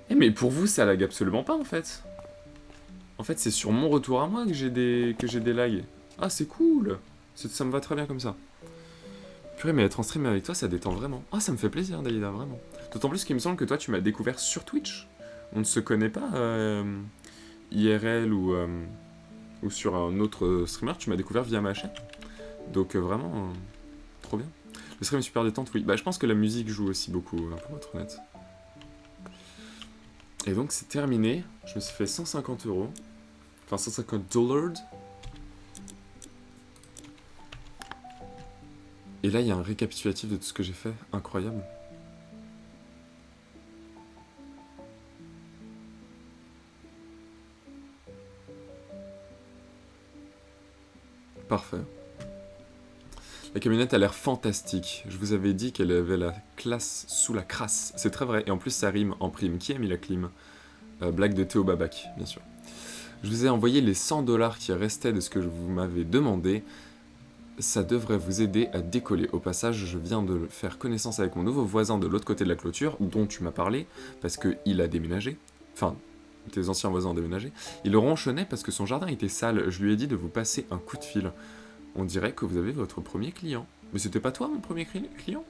Eh mais pour vous, ça lag absolument pas, en fait. En fait, c'est sur mon retour à moi que j'ai des lags. Ah, c'est cool. Ça me va très bien comme ça. Purée, mais être en stream avec toi, ça détend vraiment. Ah, ça me fait plaisir, Dalida, vraiment. D'autant plus qu'il me semble que toi, tu m'as découvert sur Twitch. On ne se connaît pas, IRL ou sur un autre streamer. Tu m'as découvert via ma chaîne. Donc, vraiment, trop bien. Le stream est super détente, oui. Bah, je pense que la musique joue aussi beaucoup, pour être honnête. Et donc, c'est terminé. Je me suis fait 150 €. Enfin, 150 $. Et là, il y a un récapitulatif de tout ce que j'ai fait. Incroyable. Parfait. La camionnette a l'air fantastique. Je vous avais dit qu'elle avait la classe sous la crasse. C'est très vrai. Et en plus, ça rime en prime. Qui a mis la clim? Blague de Théo Babac, bien sûr. Je vous ai envoyé les 100 $ qui restaient de ce que vous m'avez demandé. Ça devrait vous aider à décoller. Au passage, je viens de faire connaissance avec mon nouveau voisin de l'autre côté de la clôture, dont tu m'as parlé, parce qu'il a déménagé. Enfin, tes anciens voisins ont déménagé. Il ronchonnait parce que son jardin était sale. Je lui ai dit de vous passer un coup de fil. On dirait que vous avez votre premier client. Mais c'était pas toi, mon premier client?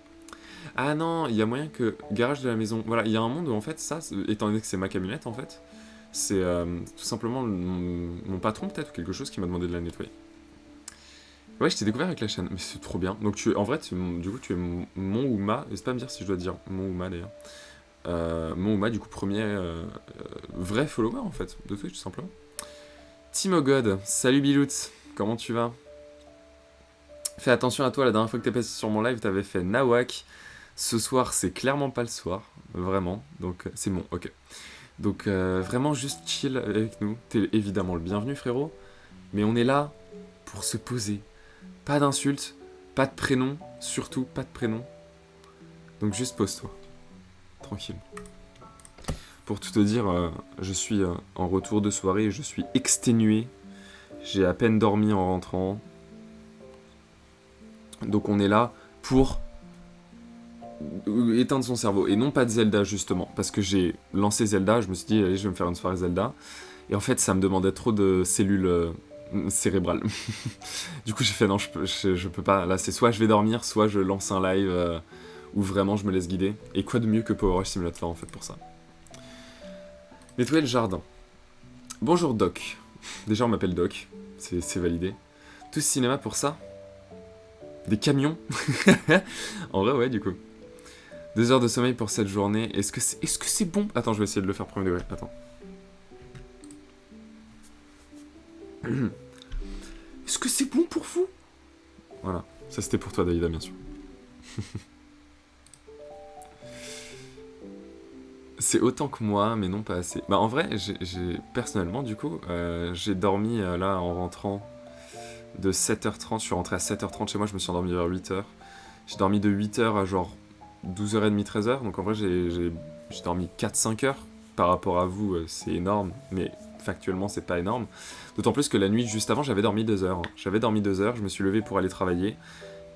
Ah non, il y a moyen que... Garage de la maison. Voilà, il y a un monde où, en fait, ça, étant donné que c'est ma camionnette, en fait, c'est tout simplement mon patron, peut-être, ou quelque chose qui m'a demandé de la nettoyer. Ouais, je t'ai découvert avec la chaîne, mais c'est trop bien. Donc, en vrai, du coup, tu es mon ou ma, n'hésite pas à me dire si je dois dire mon ou ma, d'ailleurs. Mon ou ma, du coup, premier vrai follower, en fait, de Twitch, tout simplement. Timo God, salut Bilout, comment tu vas? Fais attention à toi, la dernière fois que t'es passé sur mon live, t'avais fait Nawak. Ce soir, c'est clairement pas le soir, vraiment, donc c'est bon, ok. Donc, vraiment, juste chill avec nous. T'es évidemment le bienvenu, frérot, mais on est là pour se poser. Pas d'insultes, pas de prénom, surtout pas de prénom. Donc juste pose-toi. Tranquille. Pour tout te dire, je suis en retour de soirée et je suis exténué. J'ai à peine dormi en rentrant. Donc on est là pour éteindre son cerveau. Et non pas de Zelda justement. Parce que j'ai lancé Zelda, je me suis dit allez je vais me faire une soirée Zelda. Et en fait ça me demandait trop de cellules... cérébrale. Du coup j'ai fait non, je peux pas. Là c'est soit je vais dormir, soit je lance un live où vraiment je me laisse guider. Et quoi de mieux que Power Rush Simulator en fait pour ça. Nettoyer le jardin. Bonjour Doc. Déjà on m'appelle Doc. C'est validé. Tout ce cinéma pour ça? Des camions? En vrai, ouais, du coup. 2 heures de sommeil pour cette journée. Est-ce que c'est bon? Attends, je vais essayer de le faire premier degré. Attends. Est-ce que c'est bon pour vous? Voilà. Ça, c'était pour toi, Daïda, bien sûr. C'est autant que moi, mais non pas assez. Bah, en vrai, personnellement, du coup, j'ai dormi là en rentrant de 7h30. Je suis rentré à 7h30 chez moi, je me suis endormi vers 8h. J'ai dormi de 8h à genre 12h30, 13h. Donc en vrai, j'ai dormi 4-5 heures. Par rapport à vous, c'est énorme, mais factuellement, c'est pas énorme. D'autant plus que la nuit juste avant, j'avais dormi 2 heures. J'avais dormi 2 heures, je me suis levé pour aller travailler.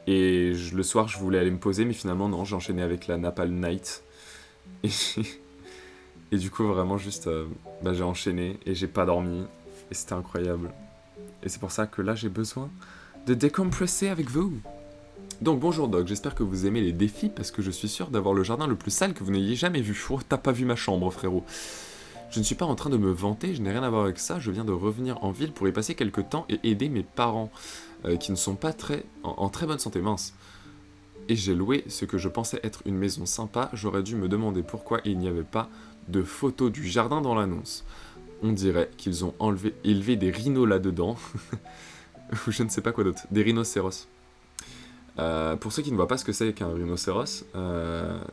Et le soir, je voulais aller me poser, mais finalement, non, j'ai enchaîné avec la Napal Night. Et, et du coup, vraiment, juste, j'ai enchaîné et j'ai pas dormi. Et c'était incroyable. Et c'est pour ça que là, j'ai besoin de décompresser avec vous. Donc bonjour Doc, j'espère que vous aimez les défis parce que je suis sûr d'avoir le jardin le plus sale que vous n'ayez jamais vu. Oh, t'as pas vu ma chambre, frérot. Je ne suis pas en train de me vanter, je n'ai rien à voir avec ça, je viens de revenir en ville pour y passer quelques temps et aider mes parents, qui ne sont pas en très bonne santé, mince. Et j'ai loué ce que je pensais être une maison sympa, j'aurais dû me demander pourquoi il n'y avait pas de photo du jardin dans l'annonce. On dirait qu'ils ont élevé des rhinos là-dedans, ou je ne sais pas quoi d'autre, des rhinocéros. Pour ceux qui ne voient pas ce que c'est qu'un rhinocéros,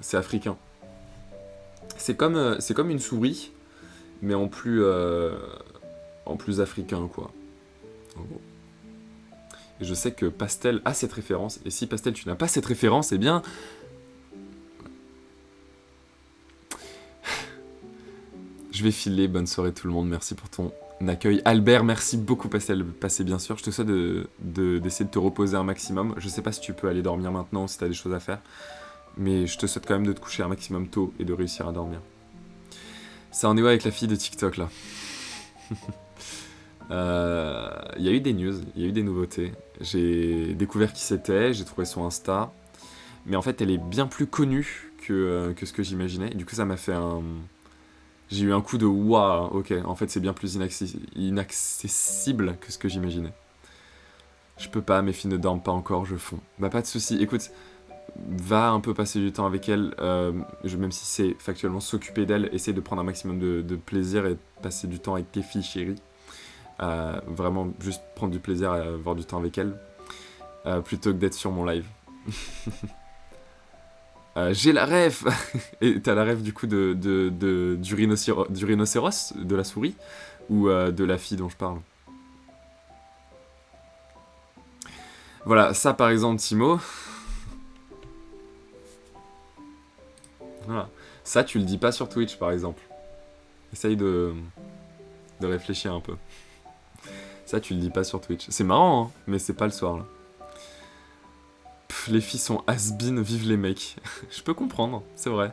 c'est africain. C'est comme une souris, mais en plus africain, quoi. En gros. Et je sais que Pastel a cette référence, et si Pastel tu n'as pas cette référence, eh bien... Je vais filer, bonne soirée tout le monde, merci pour ton accueil. Albert, merci beaucoup Pastel, passez bien sûr. Je te souhaite d'essayer de te reposer un maximum. Je sais pas si tu peux aller dormir maintenant, si tu as des choses à faire. Mais je te souhaite quand même de te coucher un maximum tôt et de réussir à dormir. Ça en est où avec la fille de TikTok là? Il y a eu des news, il y a eu des nouveautés. J'ai découvert qui c'était, j'ai trouvé son Insta. Mais en fait, elle est bien plus connue que ce que j'imaginais. Du coup, ça m'a fait un... J'ai eu un coup de waouh, ok, en fait, c'est bien plus inaccessible que ce que j'imaginais. Je peux pas, mes filles ne dorment pas encore, je fonds. Bah, pas de soucis. Écoute, va un peu passer du temps avec elle, même si c'est factuellement s'occuper d'elle, essaye de prendre un maximum de plaisir et passer du temps avec tes filles chéries. Vraiment, juste prendre du plaisir à avoir du temps avec elle, plutôt que d'être sur mon live. J'ai la ref. Et t'as la ref du coup du rhinocéros, de la souris, ou de la fille dont je parle? Voilà, ça par exemple, Timo. Voilà. Ça, tu le dis pas sur Twitch par exemple. Essaye de réfléchir un peu. Ça, tu le dis pas sur Twitch. C'est marrant, hein, mais c'est pas le soir là. Les filles sont has-been, vive les mecs. Je peux comprendre, c'est vrai.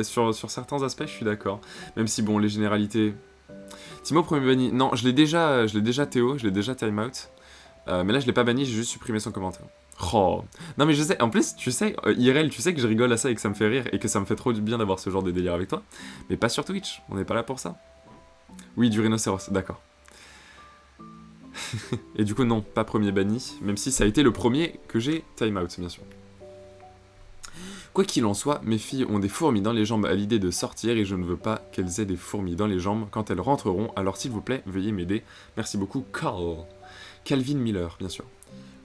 Sur certains aspects, je suis d'accord. Même si, bon, les généralités... Timo, premier banni. Non, je l'ai déjà Théo, je l'ai déjà time out. Mais là, je l'ai pas banni, j'ai juste supprimé son commentaire. Oh. Non, mais je sais, en plus, tu sais, IRL, tu sais que je rigole à ça et que ça me fait rire et que ça me fait trop du bien d'avoir ce genre de délire avec toi. Mais pas sur Twitch, on n'est pas là pour ça. Oui, du rhinocéros, d'accord. Et du coup, non, pas premier banni, même si ça a été le premier que j'ai time out, bien sûr. Quoi qu'il en soit, mes filles ont des fourmis dans les jambes à l'idée de sortir et je ne veux pas qu'elles aient des fourmis dans les jambes quand elles rentreront, alors s'il vous plaît, veuillez m'aider. Merci beaucoup, Carl. Calvin Miller, bien sûr.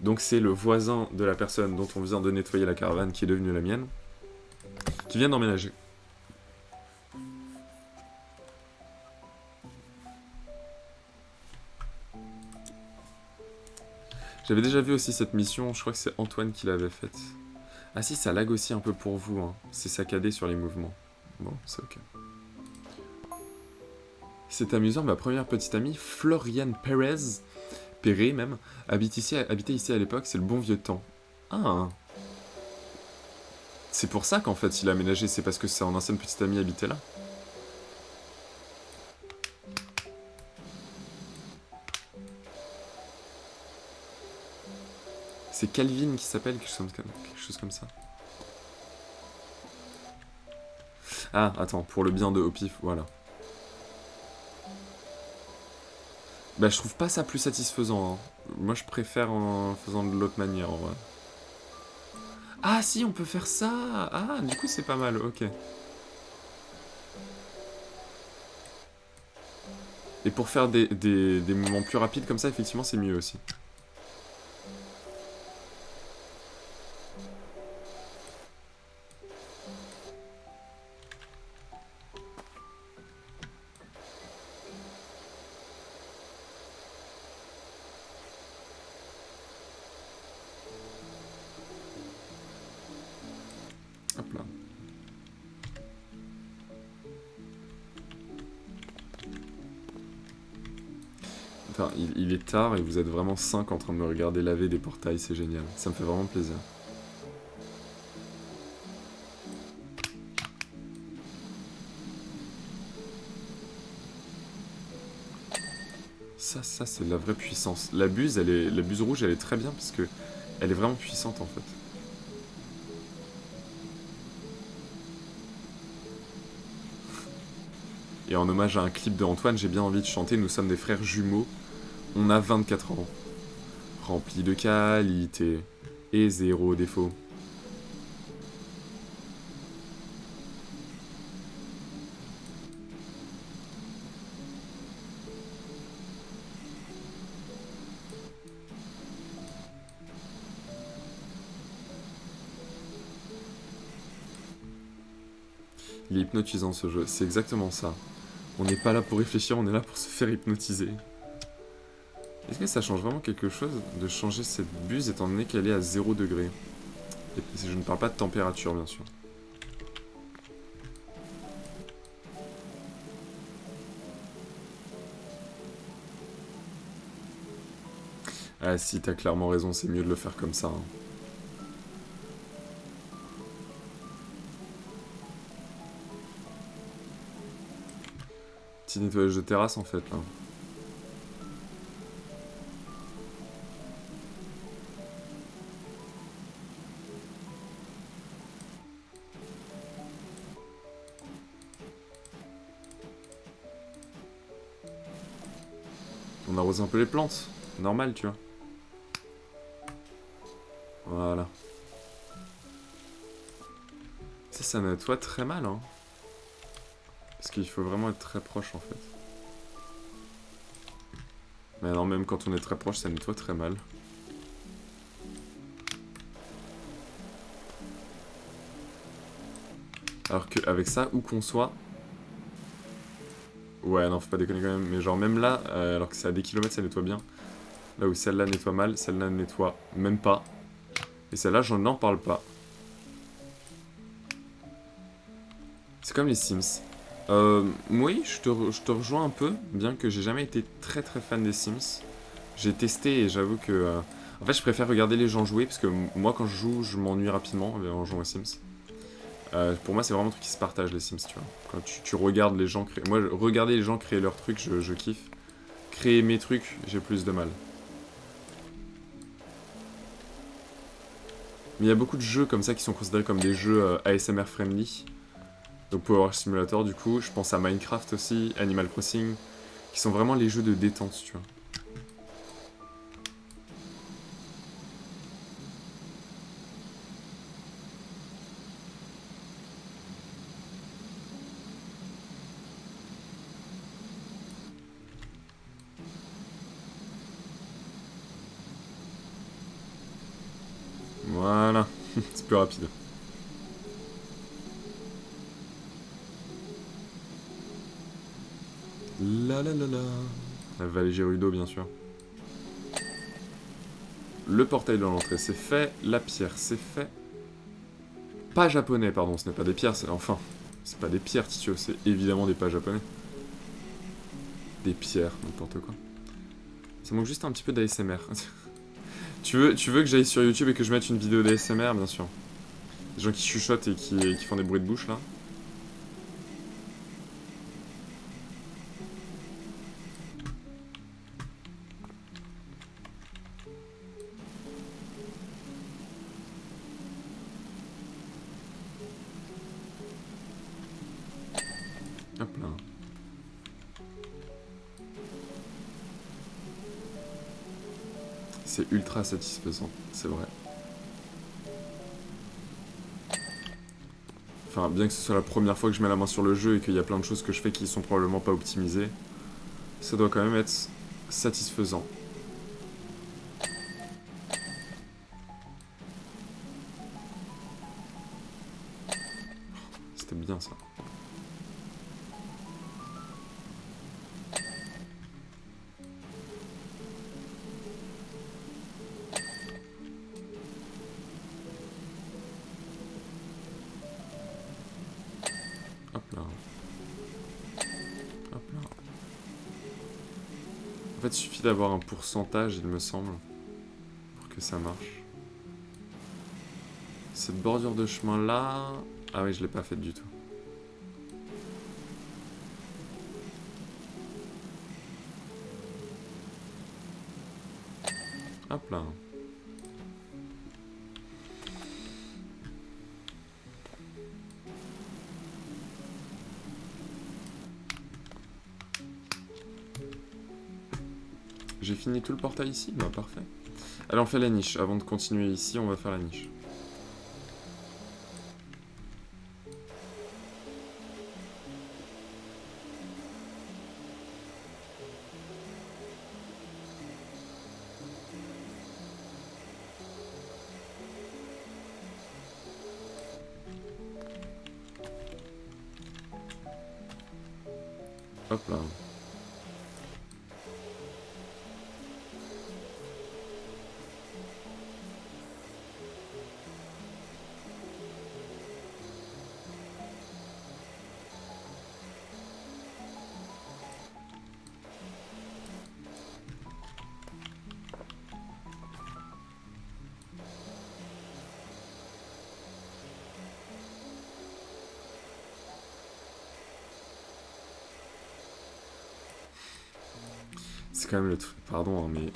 Donc c'est le voisin de la personne dont on vient de nettoyer la caravane qui est devenue la mienne, qui vient d'emménager. J'avais déjà vu aussi cette mission, je crois que c'est Antoine qui l'avait faite. Ah si, ça lag aussi un peu pour vous, hein. C'est saccadé sur les mouvements. Bon, c'est ok. C'est amusant, ma première petite amie, Floriane Perret même, habitait ici à l'époque, c'est le bon vieux temps. Ah. C'est pour ça qu'en fait il a aménagé, c'est parce que son ancienne petite amie habitait là. C'est Calvin qui s'appelle, quelque chose comme ça. Ah, attends, pour le bien de Opif, voilà. Bah, je trouve pas ça plus satisfaisant. Hein. Moi, je préfère en faisant de l'autre manière, en vrai. Ah, si, on peut faire ça. Ah, du coup, c'est pas mal, ok. Et pour faire des mouvements plus rapides comme ça, effectivement, c'est mieux aussi. Hop là. Enfin, il est tard et vous êtes vraiment 5 en train de me regarder laver des portails, c'est génial. Ça me fait vraiment plaisir. Ça c'est la vraie puissance. La buse rouge, elle est très bien parce que elle est vraiment puissante en fait. Et en hommage à un clip de Antoine, j'ai bien envie de chanter Nous sommes des frères jumeaux, on a 24 ans. Remplis de qualité et zéro défaut. Il est hypnotisant ce jeu, c'est exactement ça. On n'est pas là pour réfléchir, on est là pour se faire hypnotiser. Est-ce que ça change vraiment quelque chose de changer cette buse étant donné qu'elle est à 0 degré? Et je ne parle pas de température bien sûr. Ah si, t'as clairement raison, c'est mieux de le faire comme ça. Hein. Petit nettoyage de terrasse en fait là. On arrose un peu les plantes, normal tu vois. Voilà. Ça nettoie très mal hein. Parce qu'il faut vraiment être très proche en fait. Mais non, même quand on est très proche, ça nettoie très mal. Alors qu'avec ça, où qu'on soit... Ouais, non, faut pas déconner quand même. Mais genre, même là, alors que c'est à des kilomètres, ça nettoie bien. Là où celle-là nettoie mal, celle-là nettoie même pas. Et celle-là, j'en n'en parle pas. C'est comme les Sims. Oui, je te rejoins un peu, bien que j'ai jamais été très très fan des Sims. J'ai testé et j'avoue que... En fait, je préfère regarder les gens jouer, parce que moi, quand je joue, je m'ennuie rapidement en jouant aux Sims. Pour moi, c'est vraiment un truc qui se partage, les Sims, tu vois. Quand tu regardes les gens créer... Moi, regarder les gens créer leurs trucs, je kiffe. Créer mes trucs, j'ai plus de mal. Mais il y a beaucoup de jeux comme ça qui sont considérés comme des jeux ASMR friendly. Donc Power Simulator, du coup, je pense à Minecraft aussi, Animal Crossing, qui sont vraiment les jeux de détente, tu vois. Voilà, c'est plus rapide. La la la la. La vallée Gerudo, bien sûr. Le portail de l'entrée, c'est fait. La pierre, c'est fait. Pas japonais, pardon, ce n'est pas des pierres, c'est... Enfin, c'est pas des pierres, Titio, c'est évidemment des pas japonais. Des pierres, n'importe quoi. Ça manque juste un petit peu d'ASMR. tu veux que j'aille sur YouTube et que je mette une vidéo d'ASMR, bien sûr. Des gens qui chuchotent et qui font des bruits de bouche, là. Hop là. c'est ultra satisfaisant, c'est vrai. Enfin, bien que ce soit la première fois que je mets la main sur le jeu et qu'il y a plein de choses que je fais qui sont probablement pas optimisées, ça doit quand même être satisfaisant. C'était bien ça. Hop là. Hop là. En fait, il suffit d'avoir un pourcentage, il me semble, pour que ça marche. Cette bordure de chemin là... Ah oui, je l'ai pas faite du tout. Hop là. J'ai fini tout le portail ici? Bah parfait. Allez, on fait la niche. Avant de continuer ici, on va faire la niche. Hop là. C'est quand même le truc... Pardon, hein, mais...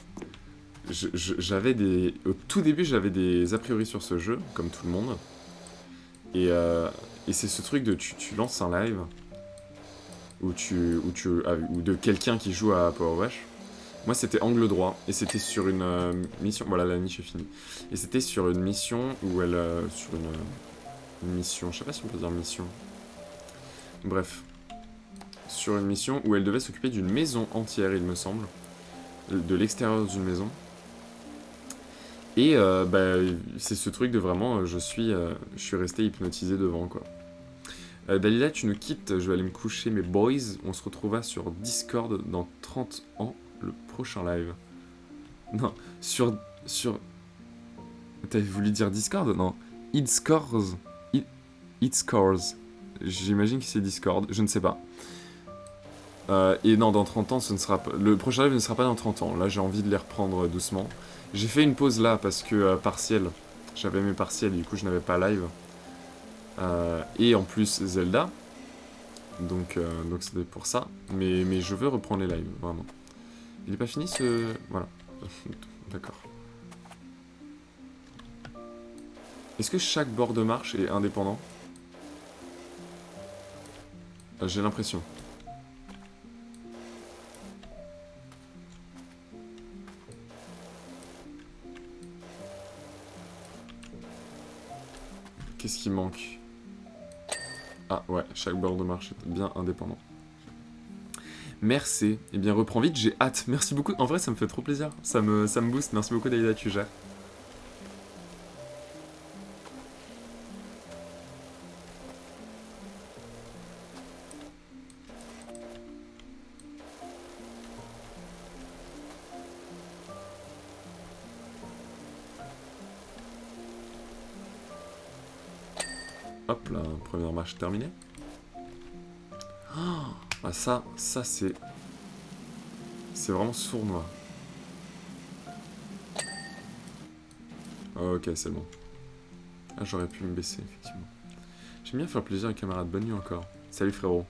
J'avais des... Au tout début, j'avais des a priori sur ce jeu, comme tout le monde. Et c'est ce truc de tu lances un live ou de quelqu'un qui joue à Power Wash. Moi, c'était angle droit et c'était sur une mission. Voilà, la niche est finie. Et c'était sur une mission où elle, sur une mission. Je sais pas si on peut dire mission. Bref, sur une mission où elle devait s'occuper d'une maison entière, il me semble, de l'extérieur d'une maison. Et bah, c'est ce truc de vraiment, je suis resté hypnotisé devant, quoi. Dalila, tu nous quittes, je vais aller me coucher, mes boys. On se retrouvera sur Discord dans 30 ans, le prochain live. Non, sur... T'avais voulu dire Discord? Non. It Scores. It Scores. J'imagine que c'est Discord, je ne sais pas. Et non, dans 30 ans, ce ne sera pas... Le prochain live ne sera pas dans 30 ans. Là, j'ai envie de les reprendre doucement. J'ai fait une pause là, parce que partiel. J'avais mes partiels, du coup, je n'avais pas live. Et en plus, Zelda. Donc c'était pour ça. Mais je veux reprendre les lives, vraiment. Il est pas fini, ce... Voilà. D'accord. Est-ce que chaque bord de marche est indépendant? J'ai l'impression. Qu'est-ce qui manque? Ah ouais, chaque bord de marche est bien indépendant. Merci. Eh bien, reprends vite, j'ai hâte. Merci beaucoup. En vrai, ça me fait trop plaisir. Ça me booste. Merci beaucoup, Daïda, tu gères. Hop là, première marche terminée. Oh, ah ça c'est... C'est vraiment sournois. Ok, c'est bon. Ah, j'aurais pu me baisser, effectivement. J'aime bien faire plaisir à camarade. Bonne nuit encore. Salut frérot.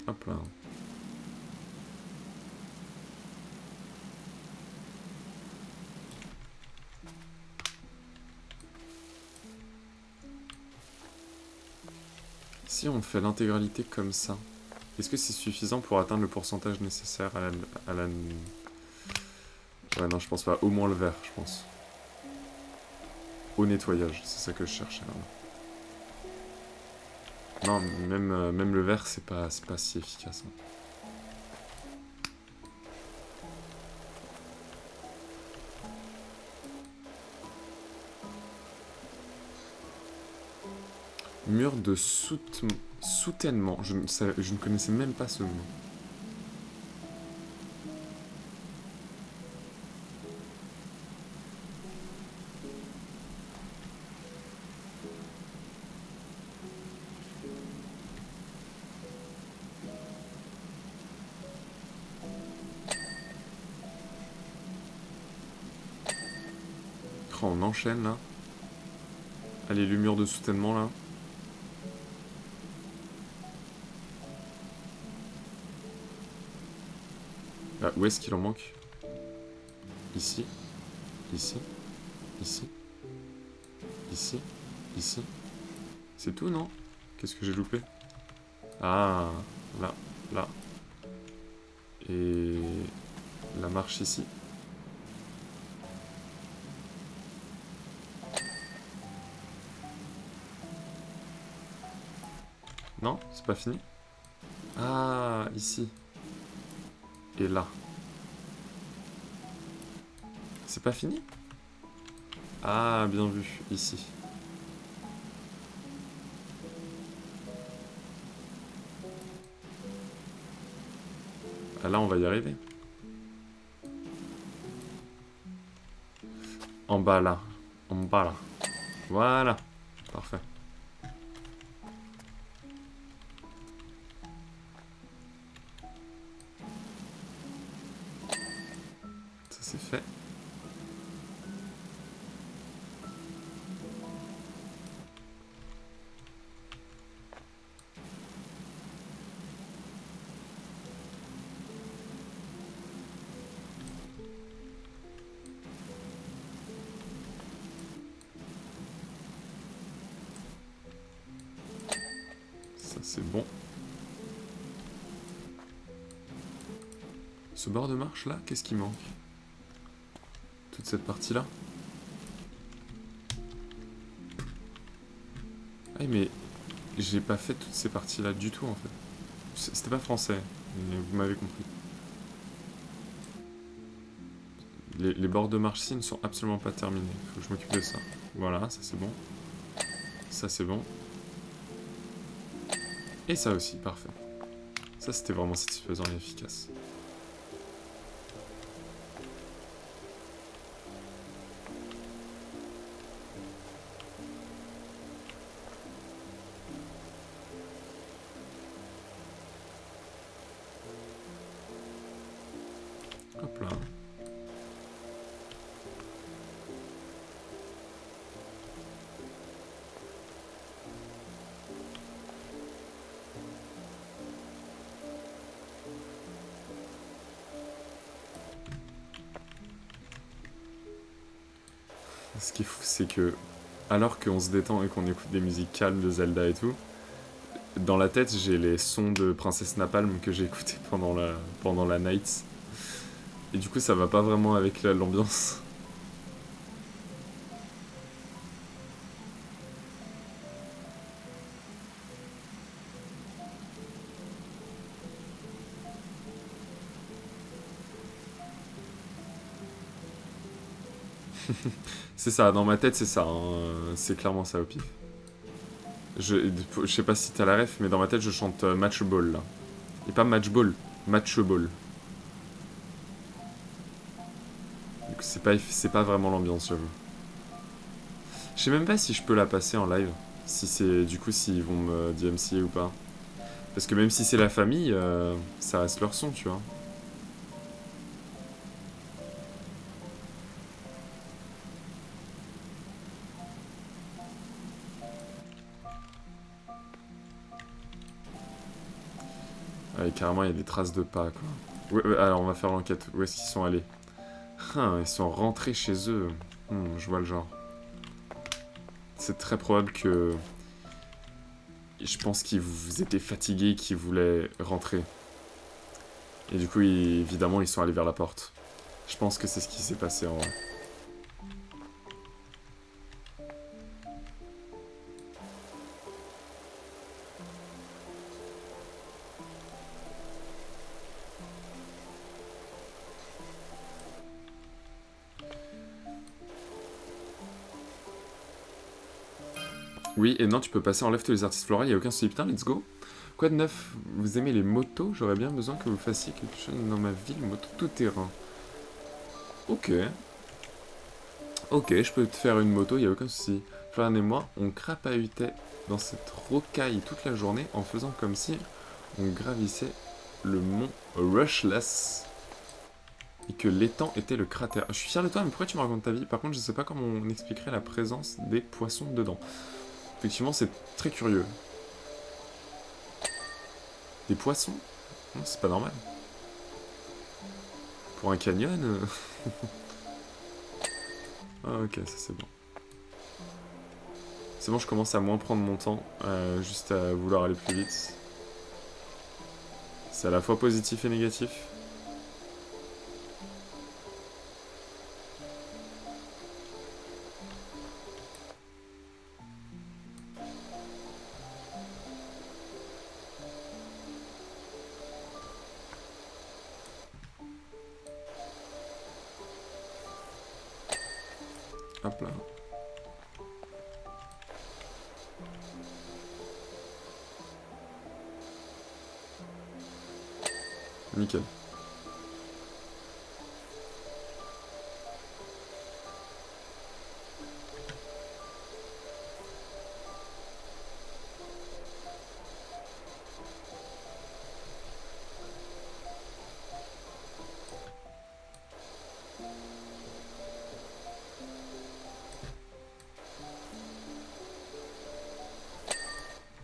Hop là. si on fait l'intégralité comme ça, est-ce que c'est suffisant pour atteindre le pourcentage nécessaire à la... Ouais, non, je pense pas. Au moins le vert, je pense. Au nettoyage, c'est ça que je cherchais. Non, même le vert, c'est pas si efficace. Hein. Mur de soutènement. Je ne connaissais même pas ce mot. Oh, on enchaîne là. Allez, le mur de soutènement là. Ah, où est-ce qu'il en manque? Ici. Ici. Ici. Ici. Ici. C'est tout, non? Qu'est-ce que j'ai loupé? Ah, là, là. Et la marche ici. Non, c'est pas fini? Ah, ici. Et là. C'est pas fini? Ah, bien vu, ici. Ah, là, on va y arriver. En bas, là. En bas, là. Voilà. Parfait. Ça, c'est fait. Ça, c'est bon. Ce bord de marche là, qu'est-ce qui manque? Toute cette partie-là? Ah, mais j'ai pas fait toutes ces parties-là du tout en fait. C'était pas français, mais vous m'avez compris. Les bords de marche-ci ne sont absolument pas terminés. Faut que je m'occupe de ça. Voilà, ça c'est bon. Ça c'est bon. Et ça aussi, parfait. Ça c'était vraiment satisfaisant et efficace. Hop là. Ce qui est fou, c'est que, alors qu'on se détend et qu'on écoute des musiques calmes de Zelda et tout, dans la tête, j'ai les sons de Princesse Napalm que j'ai écoutés pendant la night. Et du coup, ça va pas vraiment avec l'ambiance. C'est ça, dans ma tête, c'est ça. Hein. C'est clairement ça au pif. Je sais pas si t'as la ref, mais dans ma tête, je chante Match Ball là. Et pas Match Ball, Match Ball. Donc c'est pas vraiment l'ambiance, j'avoue. Je sais même pas si je peux la passer en live. Si c'est du coup s'ils vont me DMCA ou pas. Parce que même si c'est la famille, ça reste leur son, tu vois. Ouais, carrément, il y a des traces de pas, quoi. Ouais, alors, on va faire l'enquête. Où est-ce qu'ils sont allés? Ils sont rentrés chez eux. Je vois le genre. C'est très probable que... Je pense qu'ils étaient fatigués, qu'ils voulaient rentrer. Et du coup, évidemment, ils sont allés vers la porte. Je pense que c'est ce qui s'est passé en vrai. Oui, et non, tu peux passer en left les artistes floraux, il a aucun souci. Putain, let's go. Quoi de neuf? Vous aimez les motos? J'aurais bien besoin que vous fassiez quelque chose dans ma ville, moto tout terrain. Ok. Ok, je peux te faire une moto, il a aucun souci. Florian et moi, on crapahutait dans cette rocaille toute la journée en faisant comme si on gravissait le mont Rushless et que l'étang était le cratère. Je suis fier de toi, mais pourquoi tu me racontes ta vie? Par contre, je sais pas comment on expliquerait la présence des poissons dedans. Effectivement, c'est très curieux. Des poissons? Non, c'est pas normal. Pour un canyon Ah ok, ça c'est bon. C'est bon, je commence à moins prendre mon temps, juste à vouloir aller plus vite. C'est à la fois positif et négatif. Hop là. Nickel.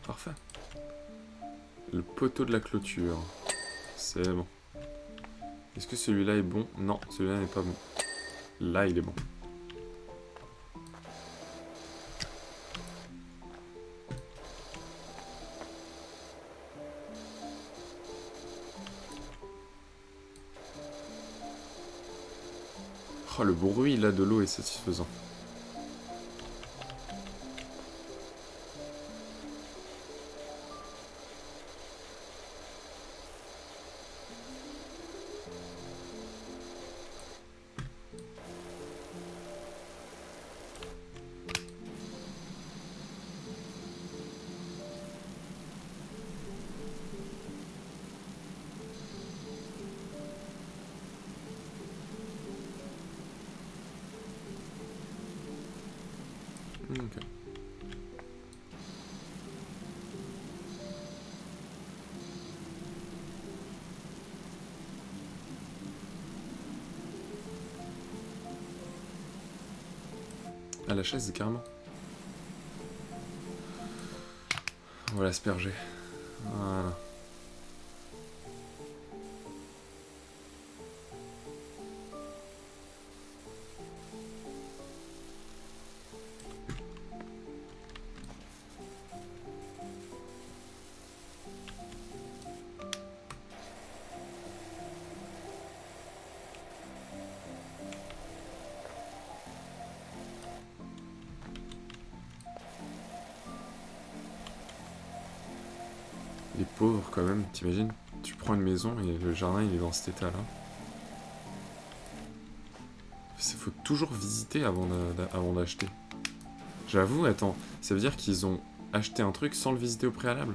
Parfait. Le poteau de la clôture. C'est bon. Est-ce que celui-là est bon? Non, celui-là n'est pas bon. Là, il est bon. Oh, le bruit là de l'eau est satisfaisant. Ok. Ah, la chaise, carrément. On va l'asperger. Voilà. Les pauvres, quand même, t'imagines? Tu prends une maison et le jardin, il est dans cet état-là. Il faut toujours visiter avant d'acheter. J'avoue, attends, ça veut dire qu'ils ont acheté un truc sans le visiter au préalable?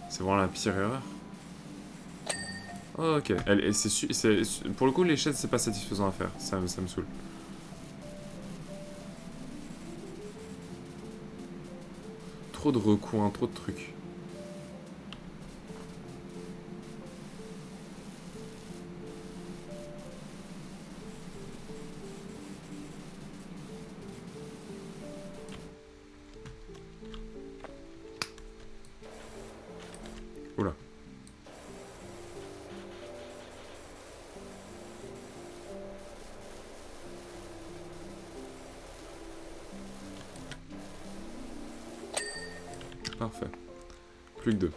C'est vraiment la pire erreur. Oh, ok. Pour le coup, les chaises, c'est pas satisfaisant à faire. Ça me saoule. Trop de recoins, trop de trucs. Oula. Parfait. Plus que 2.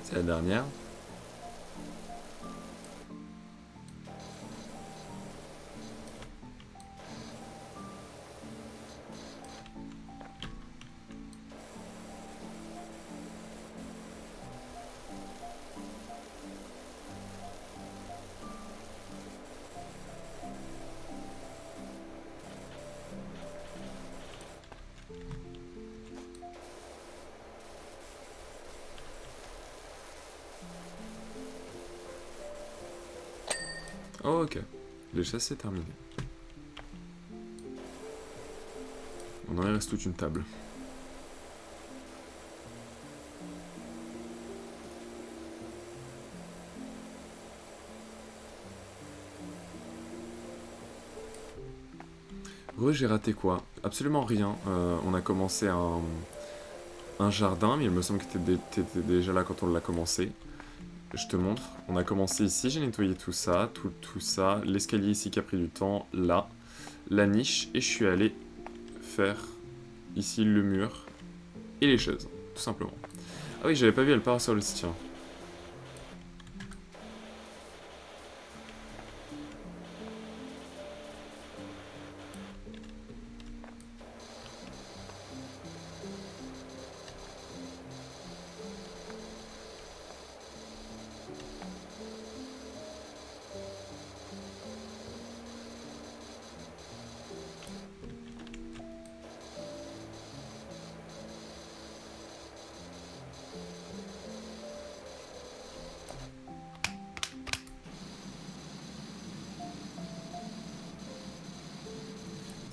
C'est la dernière. Oh, ok. Déjà, c'est terminé. On en reste toute une table. J'ai raté quoi? Absolument rien. On a commencé un jardin, mais il me semble que t'étais déjà là quand on l'a commencé. Je te montre. On a commencé ici, j'ai nettoyé tout ça, tout ça. L'escalier ici qui a pris du temps, là. La niche, et je suis allé faire ici le mur et les chaises, tout simplement. Ah oui, j'avais pas vu, elle part sur le site.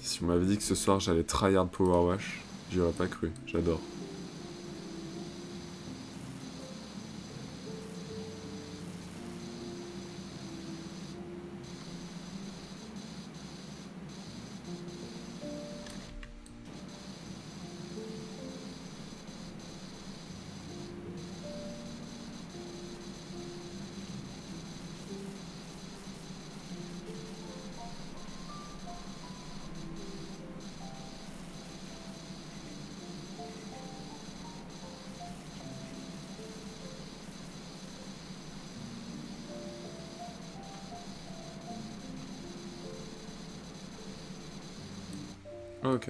Si on m'avait dit que ce soir j'allais tryhard Power Wash, j'y aurais pas cru, j'adore. Ok.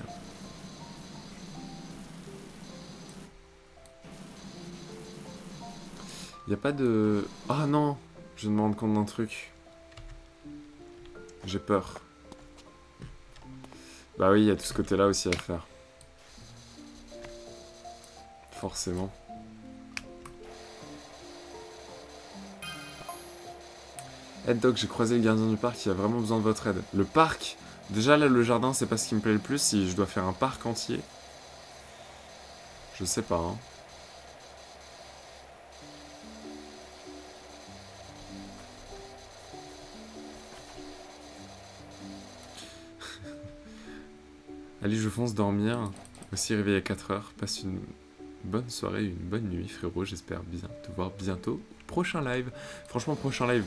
Y a pas de... Ah non, je me rends compte d'un truc. J'ai peur. Bah oui, il y a tout ce côté-là aussi à faire. Forcément. Hey Doc, j'ai croisé le gardien du parc, il a vraiment besoin de votre aide. Le parc? Déjà là, le jardin, c'est pas ce qui me plaît le plus. Si je dois faire un parc entier, je sais pas, hein. Allez, je fonce dormir. Aussi réveillé à 4 heures. Passe une bonne soirée, une bonne nuit, frérot. J'espère bien te voir bientôt. Prochain live. Franchement, prochain live,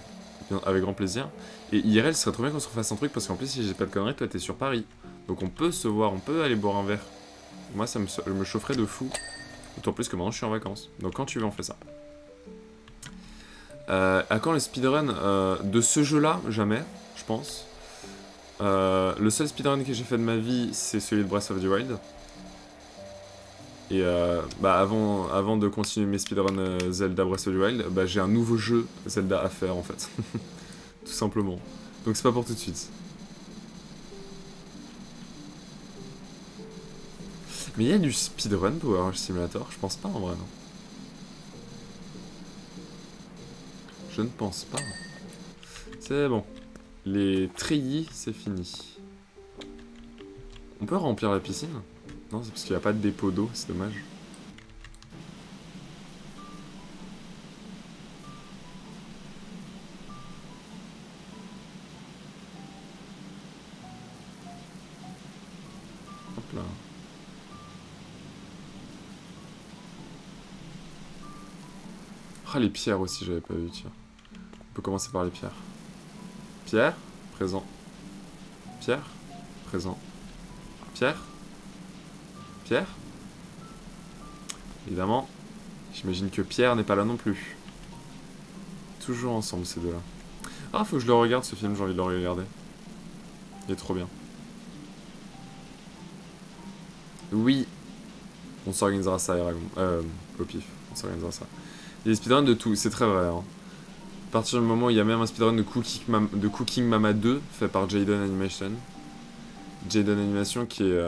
avec grand plaisir. Et IRL, ce serait trop bien qu'on se refasse un truc parce qu'en plus, si j'ai pas de conneries, toi t'es sur Paris. Donc on peut se voir, on peut aller boire un verre. Moi, ça me chaufferait de fou. D'autant plus que maintenant je suis en vacances. Donc quand tu veux, on fait ça. À quand le speedrun de ce jeu-là? Jamais, je pense. Le seul speedrun que j'ai fait de ma vie, c'est celui de Breath of the Wild. Et bah avant de continuer mes speedruns Zelda Breath of the Wild, bah j'ai un nouveau jeu Zelda à faire en fait. Tout simplement. Donc c'est pas pour tout de suite. Mais il y a du speedrun Power Wash Simulator? Je pense pas en vrai, non. Je ne pense pas. C'est bon. Les treillis, c'est fini. On peut remplir la piscine? Non, c'est parce qu'il n'y a pas de dépôt d'eau, c'est dommage. Hop là. Ah, les pierres aussi, j'avais pas vu, tiens. On peut commencer par les pierres. Pierre, présent. Pierre, présent. Pierre, Pierre. Évidemment, j'imagine que Pierre n'est pas là non plus. Toujours ensemble, ces deux-là. Ah, faut que je le regarde, ce film, j'ai envie de le regarder. Il est trop bien. Oui, on s'organisera ça, Eragon. Au pif, on s'organisera ça. Il y a des speedruns de tout, c'est très vrai, hein. À partir du moment où il y a même un speedrun de Cooking Mama 2 fait par Jaden Animation. Jaden Animation qui est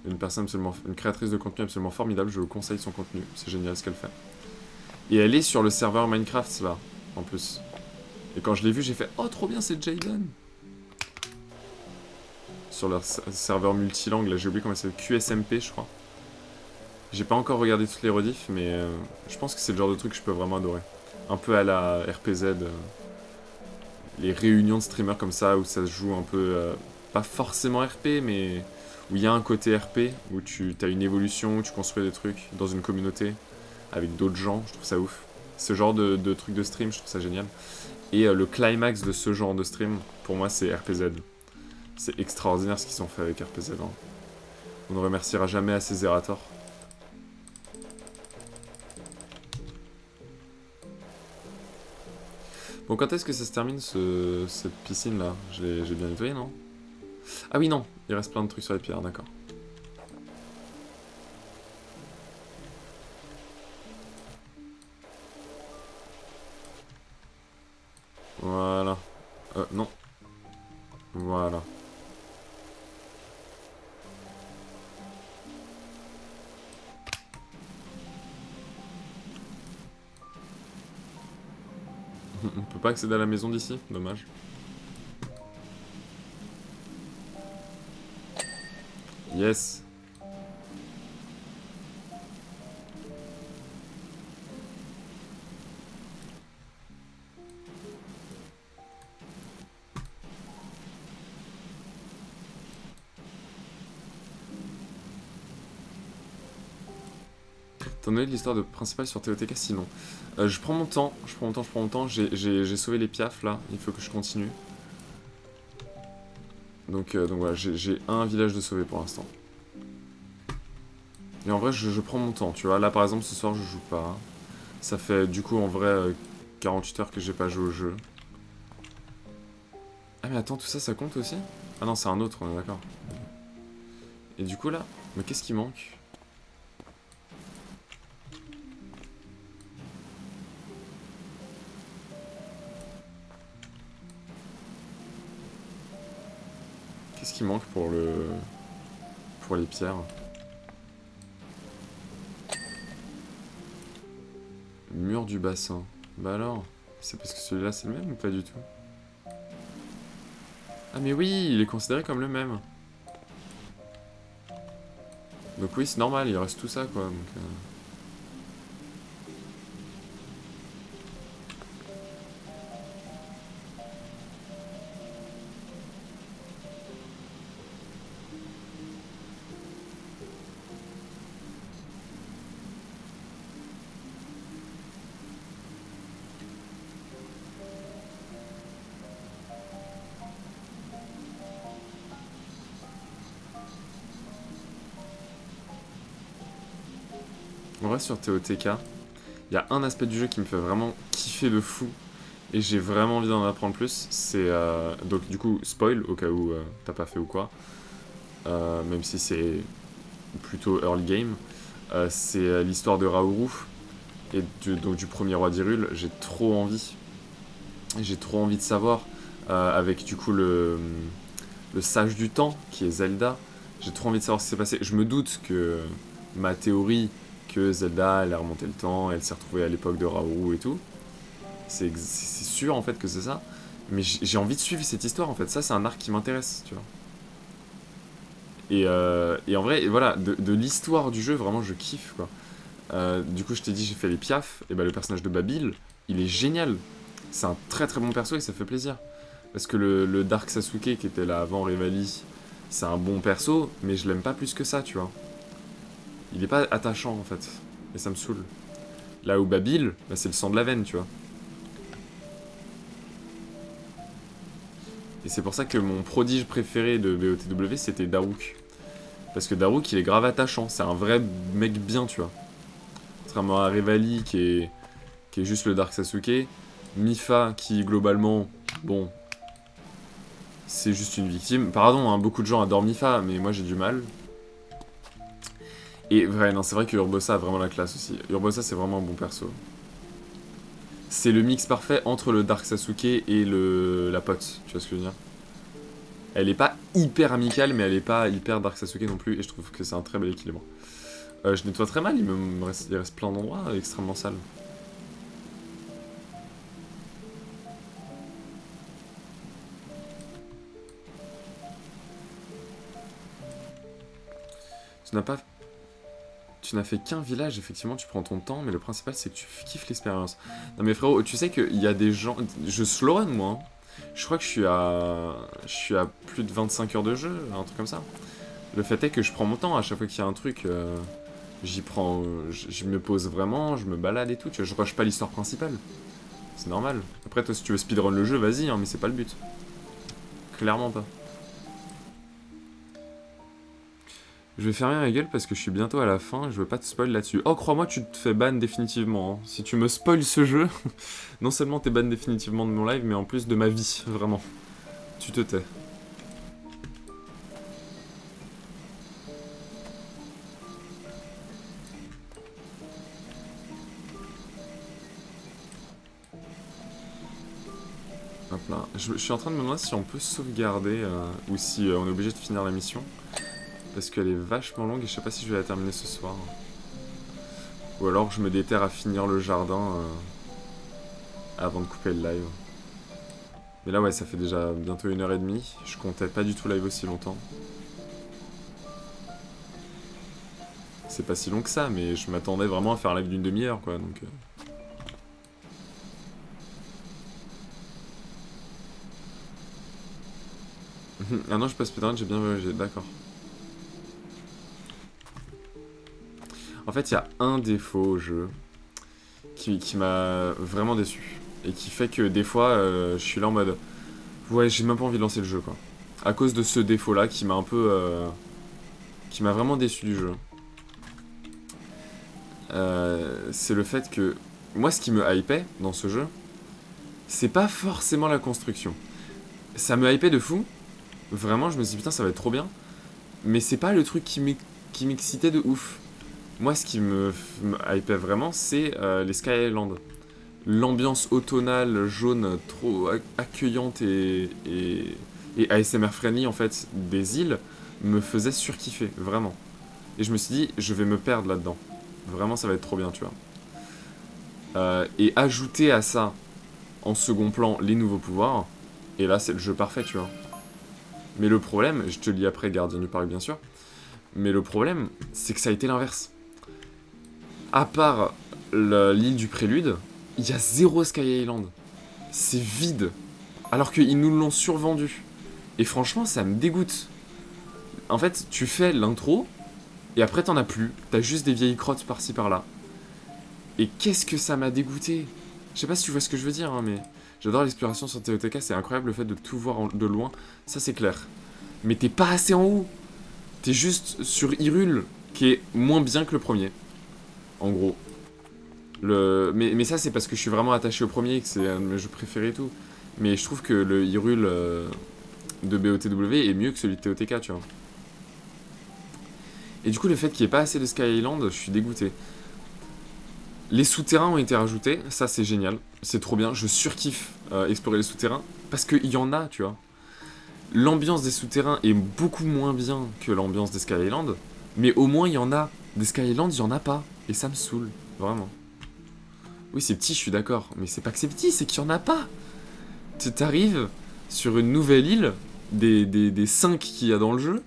une personne absolument, une créatrice de contenu absolument formidable, je vous conseille son contenu, c'est génial ce qu'elle fait. Et elle est sur le serveur Minecraft là, en plus. Et quand je l'ai vu, j'ai fait oh trop bien, c'est Jaden. Sur leur serveur multilangue, là j'ai oublié comment c'est, QSMP je crois. J'ai pas encore regardé toutes les rediffs, mais je pense que c'est le genre de truc que je peux vraiment adorer. Un peu à la RPZ, les réunions de streamers comme ça, où ça se joue un peu, pas forcément RP, mais où il y a un côté RP, où tu as une évolution, où tu construis des trucs dans une communauté, avec d'autres gens, je trouve ça ouf. Ce genre de truc de stream, je trouve ça génial. Et le climax de ce genre de stream, pour moi, c'est RPZ. C'est extraordinaire ce qu'ils ont fait avec RPZ. Hein. On ne remerciera jamais assez Zerator. Bon, quand est-ce que ça se termine, cette piscine-là? J'ai bien nettoyé, non? Ah oui, non. Il reste plein de trucs sur les pierres, d'accord. Voilà. Non. Voilà. On peut pas accéder à la maison d'ici? Dommage. Yes. T'en as eu de l'histoire de principale sur TOTK? Sinon. Je prends mon temps, je prends mon temps. J'ai sauvé les piafs là, il faut que je continue. Donc voilà, j'ai un village de sauver pour l'instant. Et en vrai, je prends mon temps, tu vois. Là par exemple, ce soir, je joue pas. Ça fait du coup en vrai 48 heures que j'ai pas joué au jeu. Ah mais attends, tout ça, ça compte aussi? Ah non, c'est un autre, on est d'accord. Et du coup là, mais qu'est-ce qui manque? Qu'est-ce qui manque pour les pierres? Mur du bassin. Bah alors, c'est parce que celui-là c'est le même ou pas du tout? Ah mais oui, il est considéré comme le même. Donc oui, c'est normal, il reste tout ça quoi. Donc, En vrai, sur TOTK, il y a un aspect du jeu qui me fait vraiment kiffer de fou. Et j'ai vraiment envie d'en apprendre plus. C'est. Donc, du coup, spoil au cas où t'as pas fait ou quoi. Même si c'est plutôt early game. C'est l'histoire de Raourou et donc du premier roi d'Hyrule. J'ai trop envie. J'ai trop envie de savoir. Avec du coup le sage du temps qui est Zelda. J'ai trop envie de savoir ce qui s'est passé. Je me doute que ma théorie que Zelda elle a remonté le temps, elle s'est retrouvée à l'époque de Raoult et tout. C'est sûr en fait que c'est ça. Mais j'ai envie de suivre cette histoire en fait. Ça c'est un arc qui m'intéresse, tu vois. Et en vrai, voilà, de l'histoire du jeu, vraiment, je kiffe, quoi. Du coup, je t'ai dit, j'ai fait les piafs, et bah le personnage de Babil, il est génial. C'est un très très bon perso et ça fait plaisir. Parce que le Dark Sasuke qui était là avant Revali, c'est un bon perso, mais je l'aime pas plus que ça, tu vois. Il est pas attachant en fait, et ça me saoule. Là où Babil, bah, c'est le sang de la veine, tu vois. Et c'est pour ça que mon prodige préféré de BOTW, c'était Daruk. Parce que Daruk, il est grave attachant, c'est un vrai mec bien, tu vois. Contrairement à Revali, qui est juste le Dark Sasuke. Mifa, qui globalement, bon, c'est juste une victime. Pardon, hein, beaucoup de gens adorent Mifa, mais moi j'ai du mal. Et vrai, non, c'est vrai que Urbosa a vraiment la classe aussi. Urbosa, c'est vraiment un bon perso. C'est le mix parfait entre le Dark Sasuke et la pote, tu vois ce que je veux dire. Elle est pas hyper amicale, mais elle est pas hyper Dark Sasuke non plus, et je trouve que c'est un très bel équilibre. Je nettoie très mal, il reste plein d'endroits extrêmement sales. Tu n'as pas... Tu n'as fait qu'un village, effectivement, tu prends ton temps, mais le principal, c'est que tu kiffes l'expérience. Non mais frérot, tu sais qu'il y a des gens... Je slowrun, moi. Hein. Je crois que je suis à plus de 25 heures de jeu, un truc comme ça. Le fait est que je prends mon temps à chaque fois qu'il y a un truc. J'y prends... je me pose vraiment, je me balade et tout, tu vois. Je rush pas l'histoire principale. C'est normal. Après, toi, si tu veux speedrun le jeu, vas-y, hein, mais c'est pas le but. Clairement pas. Je vais fermer ma gueule parce que je suis bientôt à la fin et je veux pas te spoil là-dessus. Oh, crois-moi, tu te fais ban définitivement. Hein. Si tu me spoil ce jeu, non seulement t'es ban définitivement de mon live, mais en plus de ma vie, vraiment. Tu te tais. Hop là. Je suis en train de me demander si on peut sauvegarder ou si on est obligé de finir la mission. Parce qu'elle est vachement longue et je sais pas si je vais la terminer ce soir. Ou alors je me déterre à finir le jardin avant de couper le live. Mais là ouais, ça fait déjà bientôt 1h30. Je comptais pas du tout live aussi longtemps. C'est pas si long que ça, mais je m'attendais vraiment à faire un live d'une demi-heure quoi, donc... Ah non, je passe speedrun, j'ai bien vu, d'accord. En fait, il y a un défaut au jeu qui m'a vraiment déçu. Et qui fait que des fois, je suis là en mode... Ouais, j'ai même pas envie de lancer le jeu, quoi. À cause de ce défaut-là qui m'a un peu... qui m'a vraiment déçu du jeu. C'est le fait que... Moi, ce qui me hypait dans ce jeu, c'est pas forcément la construction. Ça me hypait de fou. Vraiment, je me suis dit, putain, ça va être trop bien. Mais c'est pas le truc qui m'excitait de ouf. Moi, ce qui me hypait vraiment, c'est les Sky Island. L'ambiance automnale, jaune, trop accueillante et ASMR friendly, en fait, des îles, me faisait surkiffer, vraiment. Et je me suis dit, je vais me perdre là-dedans. Vraiment, ça va être trop bien, tu vois. Et ajouter à ça, en second plan, les nouveaux pouvoirs, et là, c'est le jeu parfait, tu vois. Mais le problème, je te le lis après, Gardien du Parc, bien sûr, mais le problème, c'est que ça a été l'inverse. À part l'île du Prélude, il y a zéro Sky Island. C'est vide. Alors qu'ils nous l'ont survendu. Et franchement, ça me dégoûte. En fait, tu fais l'intro, et après t'en as plus. T'as juste des vieilles crottes par-ci par-là. Et qu'est-ce que ça m'a dégoûté. Je sais pas si tu vois ce que je veux dire, hein, mais... J'adore l'exploration sur TOTK, c'est incroyable le fait de tout voir de loin. Ça, c'est clair. Mais t'es pas assez en haut. T'es juste sur Hyrule, qui est moins bien que le premier. En gros. Mais ça, c'est parce que je suis vraiment attaché au premier, que c'est un de mes jeux préférés et tout. Mais je trouve que le Hyrule de BOTW est mieux que celui de TOTK, tu vois. Et du coup, le fait qu'il n'y ait pas assez de Sky Island, je suis dégoûté. Les souterrains ont été rajoutés, ça c'est génial, c'est trop bien, je surkiffe explorer les souterrains, parce qu'il y en a, tu vois. L'ambiance des souterrains est beaucoup moins bien que l'ambiance des Sky Island, mais au moins il y en a. Des Sky Island, il y en a pas, et ça me saoule, vraiment. Oui, c'est petit, je suis d'accord, mais c'est pas que c'est petit, c'est qu'il y en a pas. T'arrives sur une nouvelle île, des 5 qu'il y a dans le jeu,